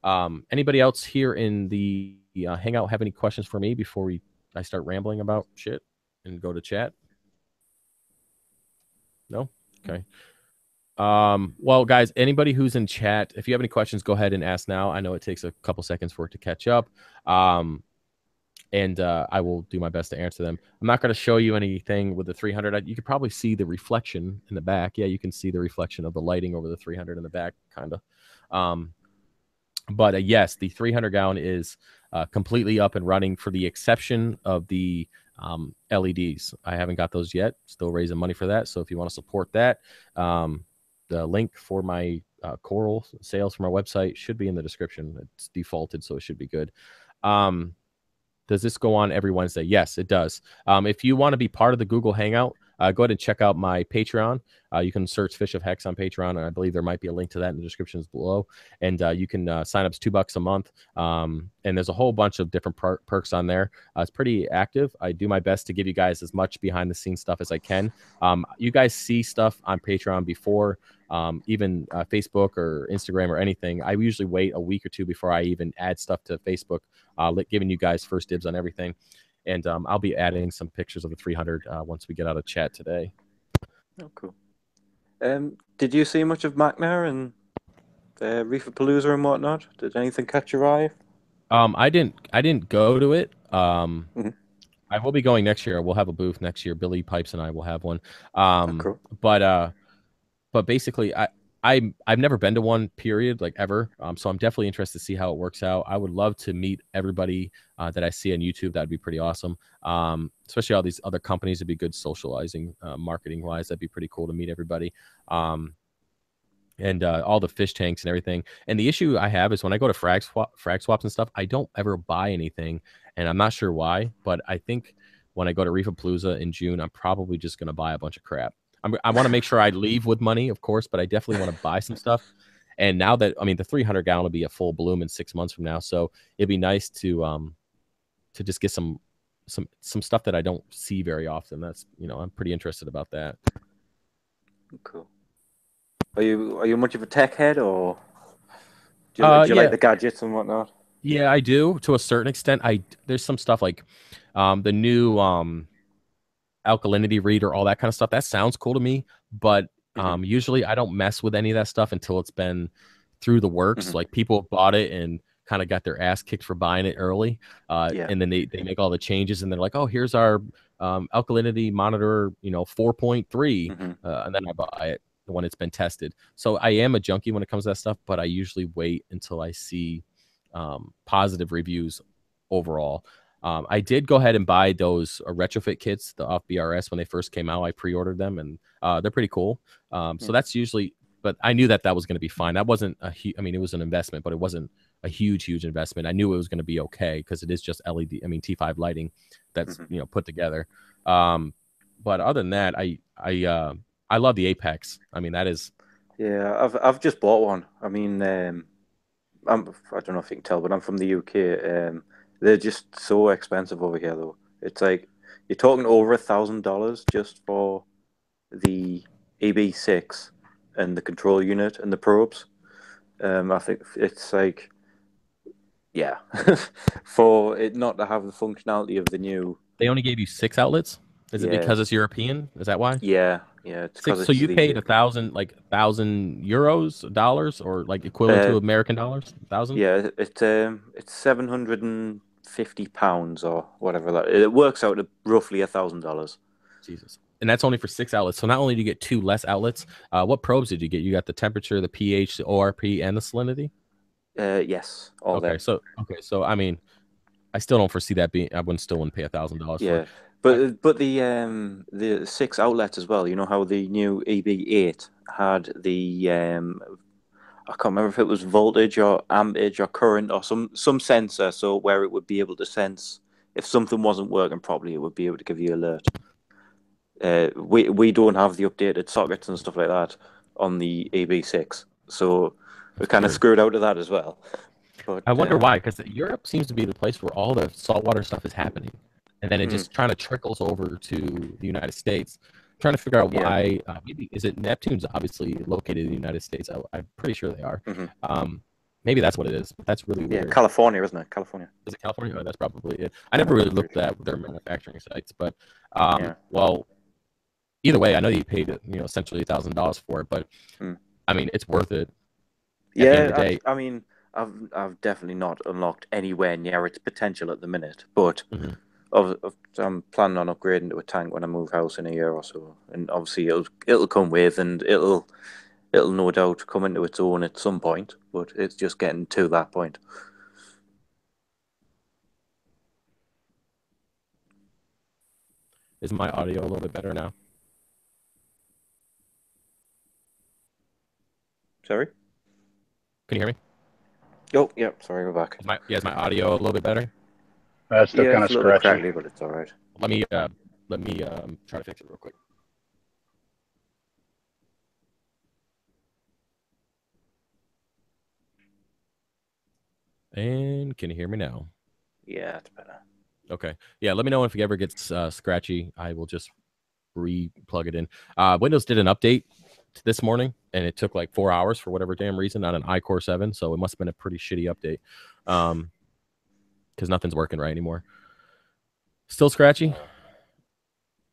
Anybody else here in the hangout have any questions for me before I start rambling about shit and go to chat? No. Okay. Well, guys, anybody who's in chat, if you have any questions, go ahead and ask now. I know it takes a couple seconds for it to catch up. And I will do my best to answer them. I'm not going to show you anything with the 300. You could probably see the reflection in the back. Yeah, you can see the reflection of the lighting over the 300 in the back, kind of. But yes, the 300-gallon is completely up and running for the exception of the LEDs. I haven't got those yet. Still raising money for that. So if you want to support that, the link for my coral sales from our website should be in the description. It's defaulted, so it should be good. Does this go on every Wednesday? Yes, it does. If you want to be part of the Google Hangout, go ahead and check out my Patreon. You can search FishOfHex on Patreon, and I believe there might be a link to that in the descriptions below. And you can sign up. It's $2 a month. And there's a whole bunch of different perks on there. It's pretty active. I do my best to give you guys as much behind-the-scenes stuff as I can. You guys see stuff on Patreon before even Facebook or Instagram or anything. I usually wait a week or two before I even add stuff to Facebook, giving you guys first dibs on everything. And I'll be adding some pictures of the 300 once we get out of chat today. Oh, cool. Did you see much of Macna and Reeferpalooza and whatnot? Did anything catch your eye? I didn't go to it. I will be going next year. We'll have a booth next year. Billy Pipes and I will have one. Cool. But basically, I've never been to one, period, like ever. So I'm definitely interested to see how it works out. I would love to meet everybody that I see on YouTube. That'd be pretty awesome. Especially all these other companies. It'd be good socializing, marketing wise. That'd be pretty cool to meet everybody. And all the fish tanks and everything. And the issue I have is when I go to frag swaps and stuff, I don't ever buy anything. And I'm not sure why, but I think when I go to Reefapalooza in June, I'm probably just going to buy a bunch of crap. I want to make sure I leave with money, of course, but I definitely want to buy some stuff. And now that, I mean, the 300-gallon will be a full bloom in 6 months from now. So it'd be nice to just get some stuff that I don't see very often. That's, I'm pretty interested about that. Cool. Are you much of a tech head, or do you like the gadgets and whatnot? Yeah, I do to a certain extent. There's some stuff like the new alkalinity reader, all that kind of stuff. That sounds cool to me, but usually I don't mess with any of that stuff until it's been through the works. Like people bought it and kind of got their ass kicked for buying it early, and then they make all the changes and they're like, oh, here's our alkalinity monitor, 4.3, and then I buy it when it's been tested. So I am a junkie when it comes to that stuff, but I usually wait until I see positive reviews overall. I did go ahead and buy those retrofit kits, the off BRS, when they first came out. I pre-ordered them, and they're pretty cool. So that's usually, but I knew that was going to be fine. That wasn't it was an investment, but it wasn't a huge investment. I knew it was going to be okay because it is just LED, T5 lighting that's put together. But other than that, I love the Apex. That is. Yeah, I've just bought one. I don't know if you can tell, but I'm from the UK. They're just so expensive over here, though. It's like you're talking over $1,000 just for the EB6 and the control unit and the probes. I think it's like, yeah, for it not to have the functionality of the new. They only gave you 6 outlets. Is it Yeah. because it's European? Is that why? Yeah, it's because So you paid 1,000 euros, dollars, or like equivalent to American dollars? 1,000? Yeah, it's £750 or whatever. It works out at roughly $1,000. Jesus. And that's only for 6 outlets. So not only do you get 2 less outlets, what probes did you get? You got the temperature, the pH, the ORP, and the salinity? Yes, all okay. that. So I mean, I still don't foresee that being. I still wouldn't pay $1,000. Yeah, but the 6 outlets as well. You know how the new EB8 had the I can't remember if it was voltage or ampage or current or some sensor, so where it would be able to sense if something wasn't working properly, it would be able to give you alert. We don't have the updated sockets and stuff like that on the EB6, so we're kind of screwed out of that as well. But I wonder why, because Europe seems to be the place where all the saltwater stuff is happening, and then it just kind of trickles over to the United States. I'm trying to figure out why. Maybe is it Neptune's obviously located in the United States? I'm pretty sure they are. Maybe that's what it is. But that's really weird. Yeah, California, isn't it? California. Is it California? Oh, that's probably it. I never really looked at their manufacturing sites, but well, either way, I know you paid essentially $1,000 for it, but I mean, it's worth it. Yeah, at the end of the day. I mean, I've definitely not unlocked anywhere near its potential at the minute, but I'm planning on upgrading to a tank when I move house in a year or so, and obviously it'll come with, and it'll no doubt come into its own at some point, but it's just getting to that point. Is my audio a little bit better now? Sorry? Can you hear me? Oh, yeah. Sorry, we're back. Is my audio a little bit better? Still kind of scratchy, crackly, but it's all right. Let me try to fix it real quick. And can you hear me now? Yeah, it's better. Okay. Yeah, let me know if it ever gets scratchy. I will just re-plug it in. Windows did an update this morning, and it took like 4 hours for whatever damn reason on an iCore 7, so it must have been a pretty shitty update because nothing's working right anymore. Still scratchy?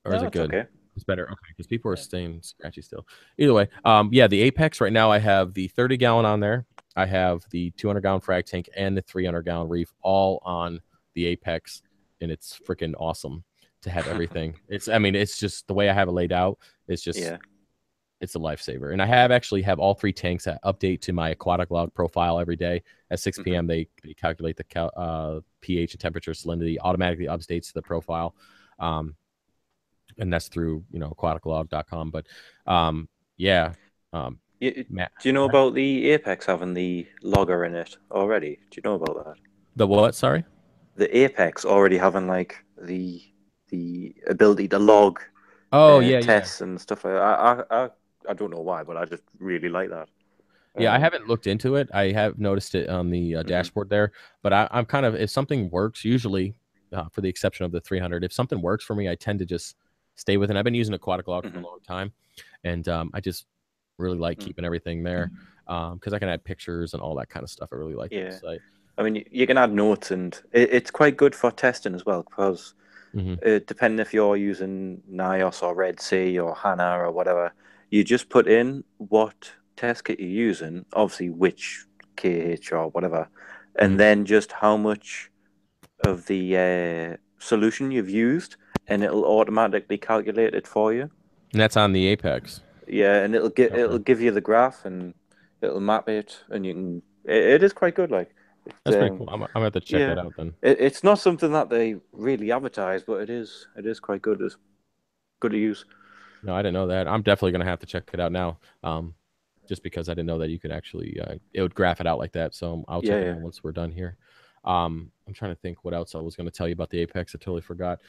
Or is it good? Okay. It's better. Okay, because people are staying scratchy still. Either way, yeah, the Apex right now, I have the 30-gallon on there. I have the 200-gallon frag tank and the 300-gallon reef all on the Apex, and it's freaking awesome to have everything. It's just the way I have it laid out. It's just, it's a lifesaver. And I actually have all 3 tanks that update to my aquatic log profile every day at 6 p.m. They calculate the pH and temperature, salinity, automatically updates to the profile. And that's through aquaticlog.com. But yeah. Do you know about the Apex having the logger in it already? Do you know about that? The what? Sorry? The Apex already having like the ability to log tests and stuff like that. I don't know why, but I just really like that. Yeah, I haven't looked into it. I have noticed it on the dashboard there, but I'm kind of, if something works, usually for the exception of the 300, if something works for me, I tend to just stay with it. I've been using Aquatic Log for a long time, and I just really like keeping everything there because I can add pictures and all that kind of stuff. I really like the site. I mean, you can add notes, and it's quite good for testing as well, because depending if you're using NIOS or Red Sea or HANA or whatever, you just put in what test kit you're using, obviously which KH or whatever, and then just how much of the solution you've used, and it'll automatically calculate it for you. And that's on the Apex. Yeah, and it'll give you the graph, and it'll map it, and you can. It is quite good, like. That's pretty cool. I'm gonna have to check that out then. It's not something that they really advertise, but it is quite good. It's good to use. No, I didn't know that. I'm definitely gonna have to check it out now. Just because I didn't know that you could actually it would graph it out like that. So I'll check it out once we're done here. I'm trying to think what else I was going to tell you about the Apex. I totally forgot.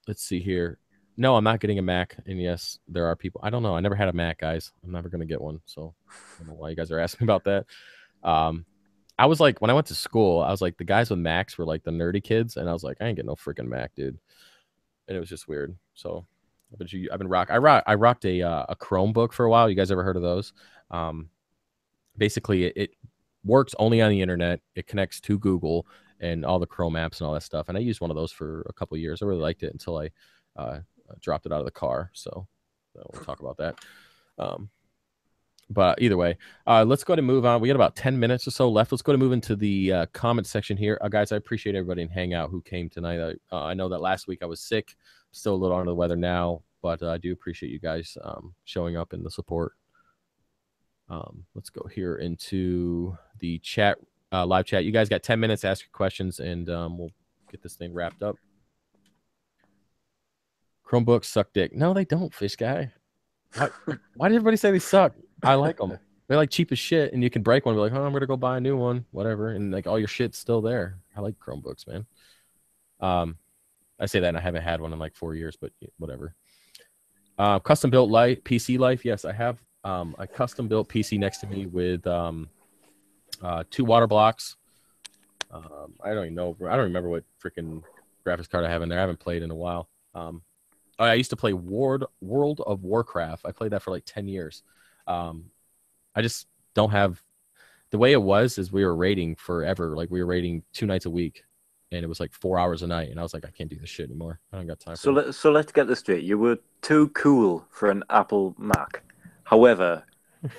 Let's see here. No, I'm not getting a Mac. And yes, there are people. I don't know. I never had a Mac, guys. I'm never going to get one. So I don't know why you guys are asking about that. I was like, when I went to school, I was like, the guys with Macs were like the nerdy kids. And I was like, I ain't getting no freaking Mac, dude. And it was just weird. So But I've been I rocked a Chromebook for a while. You guys ever heard of those? Basically, it works only on the internet. It connects to Google and all the Chrome apps and all that stuff. And I used one of those for a couple of years. I really liked it until I dropped it out of the car. So we'll talk about that. But either way, let's go ahead and move on. We got about 10 minutes or so left. Let's go to move into the comment section here. Guys, I appreciate everybody in Hangout who came tonight. I know that last week I was sick. Still a little under the weather now, but I do appreciate you guys showing up in the support. Let's go here into the chat, live chat. You guys got 10 minutes to ask your questions, and we'll get this thing wrapped up. Chromebooks suck dick. No, they don't, Fish Guy. Why did everybody say they suck? I like them. They're like cheap as shit, and you can break one. Be like, oh, I'm gonna go buy a new one, whatever, and like all your shit's still there. I like Chromebooks, man. I say that, and I haven't had one in like 4 years, but whatever. Custom built PC life. Yes, I have a custom built PC next to me with 2 water blocks. I don't even know. I don't remember what freaking graphics card I have in there. I haven't played in a while. I used to play World of Warcraft. I played that for like 10 years. I just don't have the way it was is we were raiding forever. Like we were raiding 2 nights a week, and it was like 4 hours a night. And I was like, I can't do this shit anymore. I don't got time. So let's get this straight. You were too cool for an Apple Mac. However,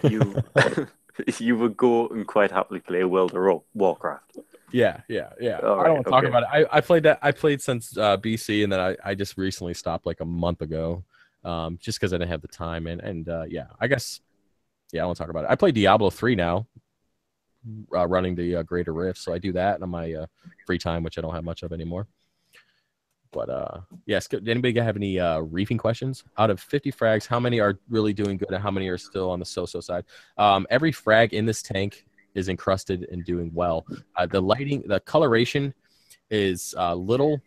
you you would go and quite happily play World of Warcraft. Yeah. All I don't right, want to talk about it. I played that. I played since BC, and then I just recently stopped like a month ago, just because I didn't have the time. And yeah, I guess I don't want to talk about it. I play Diablo 3 now, running the Greater Rift, so I do that on my free time, which I don't have much of anymore. But yes, anybody have any reefing questions? Out of 50 frags, how many are really doing good, and how many are still on the so-so side? Every frag in this tank is encrusted and doing well. The lighting, the coloration is a little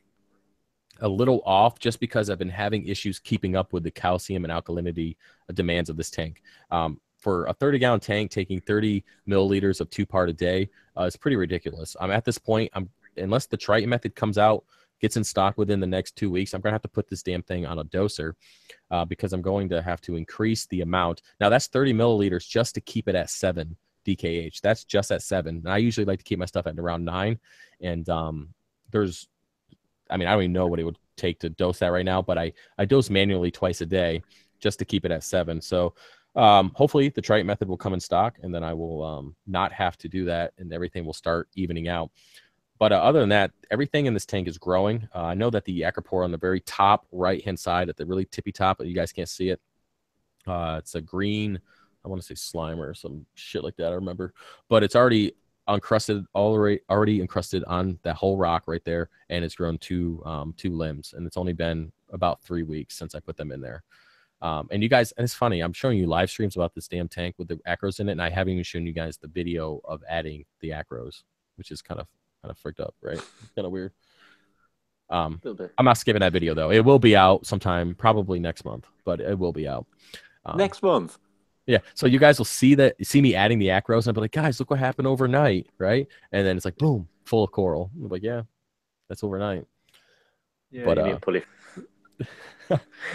off, just because I've been having issues keeping up with the calcium and alkalinity demands of this tank. For a 30-gallon tank, taking 30 milliliters of 2-part a day is pretty ridiculous. I'm at this point, unless the Triton method comes out, gets in stock within the next 2 weeks, I'm going to have to put this damn thing on a doser because I'm going to have to increase the amount. Now, that's 30 milliliters just to keep it at 7 DKH. That's just at 7. And I usually like to keep my stuff at around 9. And I don't even know what it would take to dose that right now, but I dose manually twice a day just to keep it at 7. So hopefully the Triton method will come in stock, and then I will not have to do that, and everything will start evening out. But other than that, everything in this tank is growing. I know that the acropore on the very top right-hand side, at the really tippy top, you guys can't see it. It's a green, I want to say slime or some shit like that, I remember. But it's already encrusted, already encrusted on that whole rock right there, and it's grown 2 limbs. And it's only been about 3 weeks since I put them in there. And you guys, and it's funny, I'm showing you live streams about this damn tank with the acros in it, and I haven't even shown you guys the video of adding the acros, which is kind of freaked up, right? Kind of weird. I'm not skipping that video though. It will be out sometime, probably next month, but it will be out next month. Yeah, so you guys will see me adding the acros, and I'll be like, guys, look what happened overnight, right? And then it's like, boom, full of coral. I'm like, yeah, that's overnight. Yeah, but you need to pull it.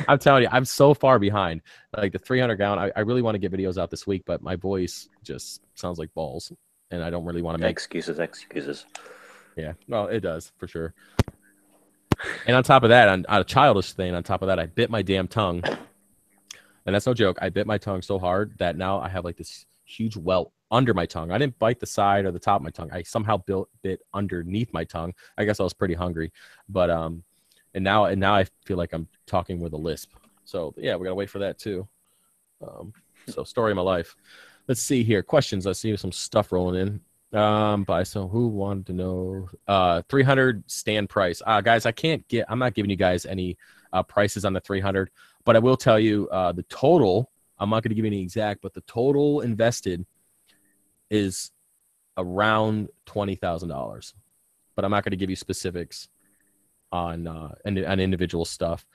I'm telling you, I'm so far behind. Like the 300-gallon, I really want to get videos out this week, but my voice just sounds like balls, and I don't really want to make excuses. Yeah, well, it does for sure. And on top of that, on a childish thing, on top of that, I bit my damn tongue, and that's no joke. I bit my tongue so hard that now I have like this huge welt under my tongue. I didn't bite the side or the top of my tongue. I somehow bit underneath my tongue. I guess I was pretty hungry, but and now I feel like I'm talking with a lisp. So yeah, we gotta wait for that too. So story of my life. Let's see here. Questions. Let's see some stuff rolling in. Who wanted to know 300 stand price? Guys, I'm not giving you guys any prices on the 300, but I will tell you the total. I'm not going to give you any exact, but the total invested is around $20,000. But I'm not going to give you specifics on individual stuff.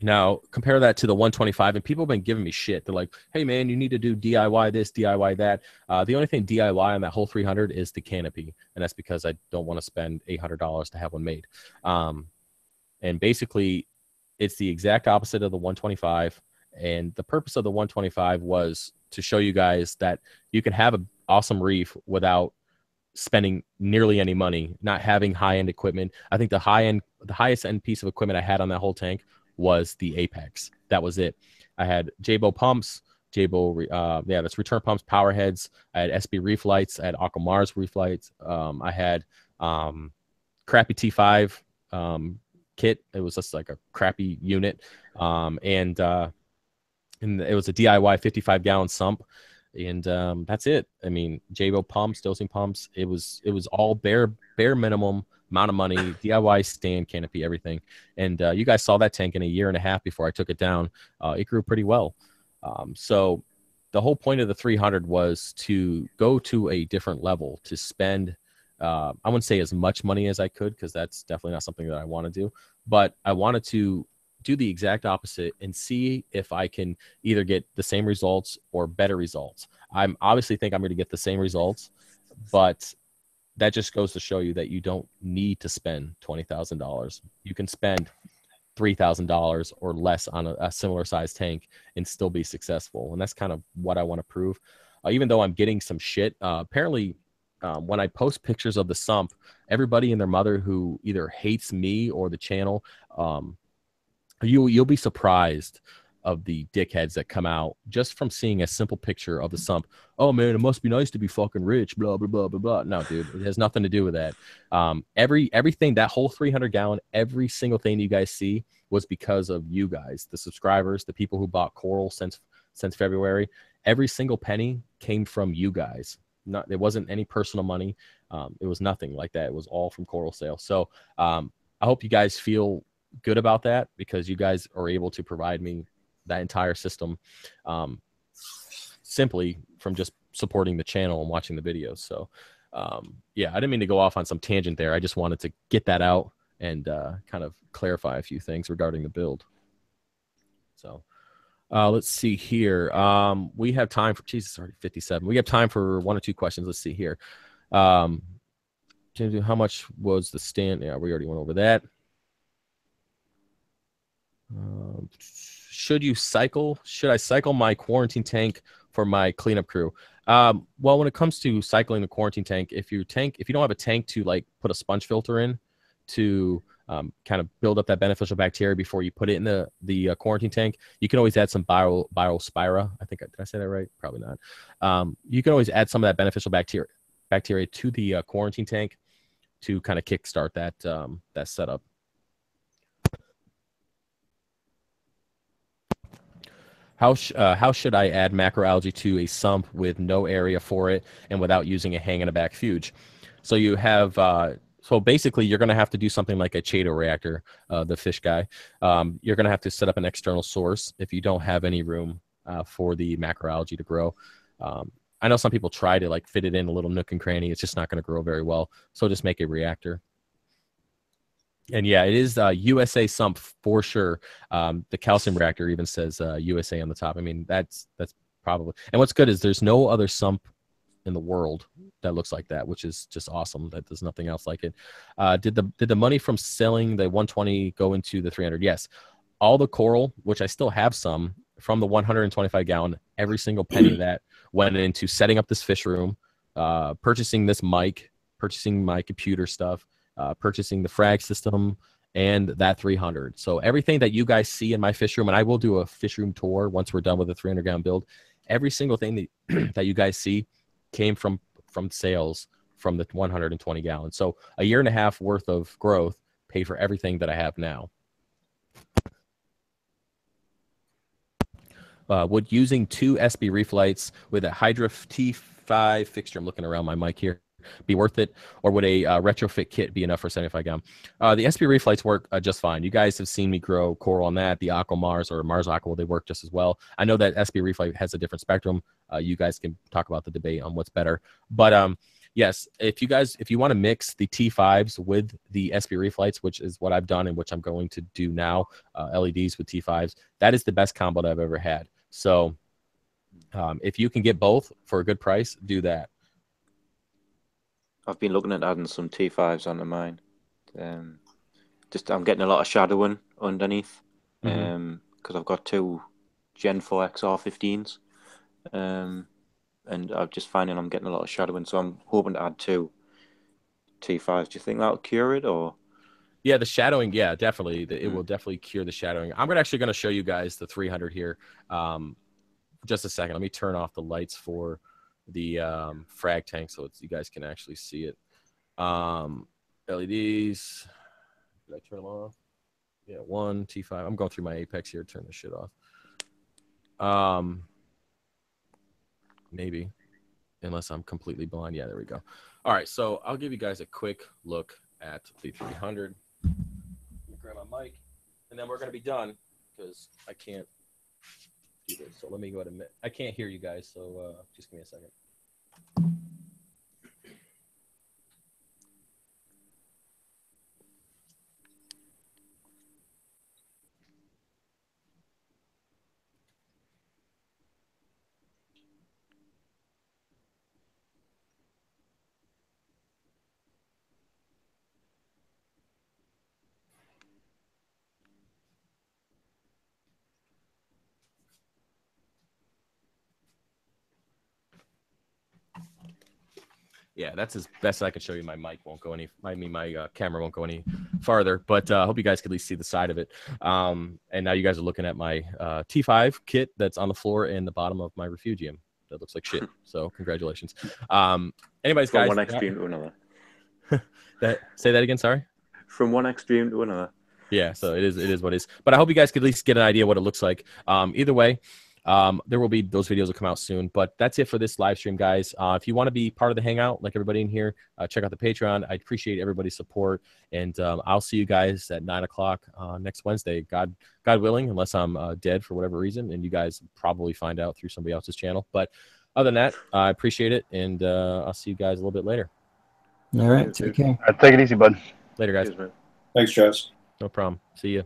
Now compare that to the 125, and people have been giving me shit. They're like, hey man, you need to do DIY this, DIY that. The only thing DIY on that whole 300 is the canopy, and that's because I don't want to spend $800 to have one made. And basically it's the exact opposite of the 125. And the purpose of the 125 was to show you guys that you can have an awesome reef without spending nearly any money, not having high-end equipment. I think the highest end piece of equipment I had on that whole tank was the Apex. That was it. I had Jabo pumps, that's return pumps, Powerheads. I had SB reef lights. I had Aquamars reef lights. I had crappy T5 kit. It was just like a crappy unit. And it was a DIY 55-gallon sump. And that's it. I mean, Jabo pumps, dosing pumps. It was all bare minimum amount of money, DIY stand, canopy, everything. And you guys saw that tank in a year and a half before I took it down. It grew pretty well. So the whole point of the 300 was to go to a different level, to spend, I wouldn't say as much money as I could, because that's definitely not something that I want to do. But I wanted to do the exact opposite and see if I can either get the same results or better results. I'm obviously think I'm going to get the same results, but that just goes to show you that you don't need to spend $20,000. You can spend $3,000 or less on a similar size tank and still be successful. And that's kind of what I want to prove. Even though I'm getting some shit, apparently when I post pictures of the sump, everybody and their mother who either hates me or the channel, you'll be surprised of the dickheads that come out just from seeing a simple picture of the sump. Oh man, it must be nice to be fucking rich, blah blah blah blah blah. No, dude, it has nothing to do with that. Everything, that whole 300-gallon, every single thing you guys see was because of you guys, the subscribers, the people who bought coral since February. Every single penny came from you guys. It wasn't any personal money. It was nothing like that. It was all from coral sales. So I hope you guys feel good about that, because you guys are able to provide me that entire system simply from just supporting the channel and watching the videos. So yeah, I didn't mean to go off on some tangent there. I just wanted to get that out and kind of clarify a few things regarding the build. So let's see here. We have time for, Jesus, already 57. We have time for 1 or 2 questions. Let's see here. How much was the stand? Yeah, we already went over that. Should I cycle my quarantine tank for my cleanup crew? Well, when it comes to cycling the quarantine tank, if you don't have a tank to like put a sponge filter in to kind of build up that beneficial bacteria before you put it in the quarantine tank, you can always add some Biospira. Did I say that right? Probably not. You can always add some of that beneficial bacteria to the quarantine tank to kind of kickstart that setup. How should I add macroalgae to a sump with no area for it and without using a hang in a back fuge? So you have so basically you're going to have to do something like a Chaeto reactor, the fish guy. You're going to have to set up an external source if you don't have any room for the macroalgae to grow. I know some people try to like fit it in a little nook and cranny. It's just not going to grow very well. So just make a reactor. And yeah, it is USA sump for sure. The calcium reactor even says USA on the top. I mean, that's probably. And what's good is there's no other sump in the world that looks like that, which is just awesome. That there's nothing else like it. Did the money from selling the 120 go into the 300? Yes, all the coral, which I still have some from the 125-gallon. Every single penny of that went into setting up this fish room, purchasing this mic, purchasing my computer stuff. Purchasing the frag system and that 300. So everything that you guys see in my fish room, and I will do a fish room tour once we're done with the 300-gallon build, every single thing that you guys see came from sales from the 120 gallons. So a year and a half worth of growth paid for everything that I have now. Would using 2 SB reef lights with a Hydra T5 fixture, I'm looking around my mic here, be worth it, or would a retrofit kit be enough for 75 gallon? The SB reef lights work just fine. You guys have seen me grow coral on that. The Aqua Mars or Mars Aqua, they work just as well. I know that SB reef light has a different spectrum. You guys can talk about the debate on what's better. But yes, if you want to mix the T5s with the SB reef lights, which is what I've done and which I'm going to do now, LEDs with T5s, that is the best combo that I've ever had. So if you can get both for a good price, do that. I've been looking at adding some T5s onto mine. I'm getting a lot of shadowing underneath. because I've got 2 Gen 4 XR15s, and I'm just finding I'm getting a lot of shadowing, so I'm hoping to add 2 T5s. Do you think that'll cure it, or? Yeah, the shadowing, yeah, definitely. It will definitely cure the shadowing. I'm actually going to show you guys the 300 here. Just a second. Let me turn off the lights for the frag tank so you guys can actually see it. LEDs. Did I turn them off? Yeah, 1 T5. I'm going through my Apex here. Turn this shit off. Maybe, unless I'm completely blind. Yeah, there we go. All right, so I'll give you guys a quick look at the 300. Let me grab my mic, and then we're gonna be done because I can't do this. So let me go ahead and I can't hear you guys. So just give me a second. Yeah, that's as best I can show you. My mic won't go any. I mean, my camera won't go any farther. But I hope you guys can at least see the side of it. And now you guys are looking at my T5 kit that's on the floor in the bottom of my refugium. That looks like shit. So congratulations. Anyways, From guys. one extreme to another. Say that again. Sorry. From one extreme to another. Yeah. So it is what it is. But I hope you guys could at least get an idea what it looks like. Either way. There will be those videos will come out soon, but that's it for this live stream, guys. If you want to be part of the hangout, like everybody in here, check out the Patreon. I appreciate everybody's support, and I'll see you guys at 9 o'clock next Wednesday, God willing, unless I'm dead for whatever reason, and you guys probably find out through somebody else's channel. But other than that, I appreciate it, and I'll see you guys a little bit later. All right, take care. All right, take it easy, bud. Later, guys. Thanks, Travis. No problem. See you.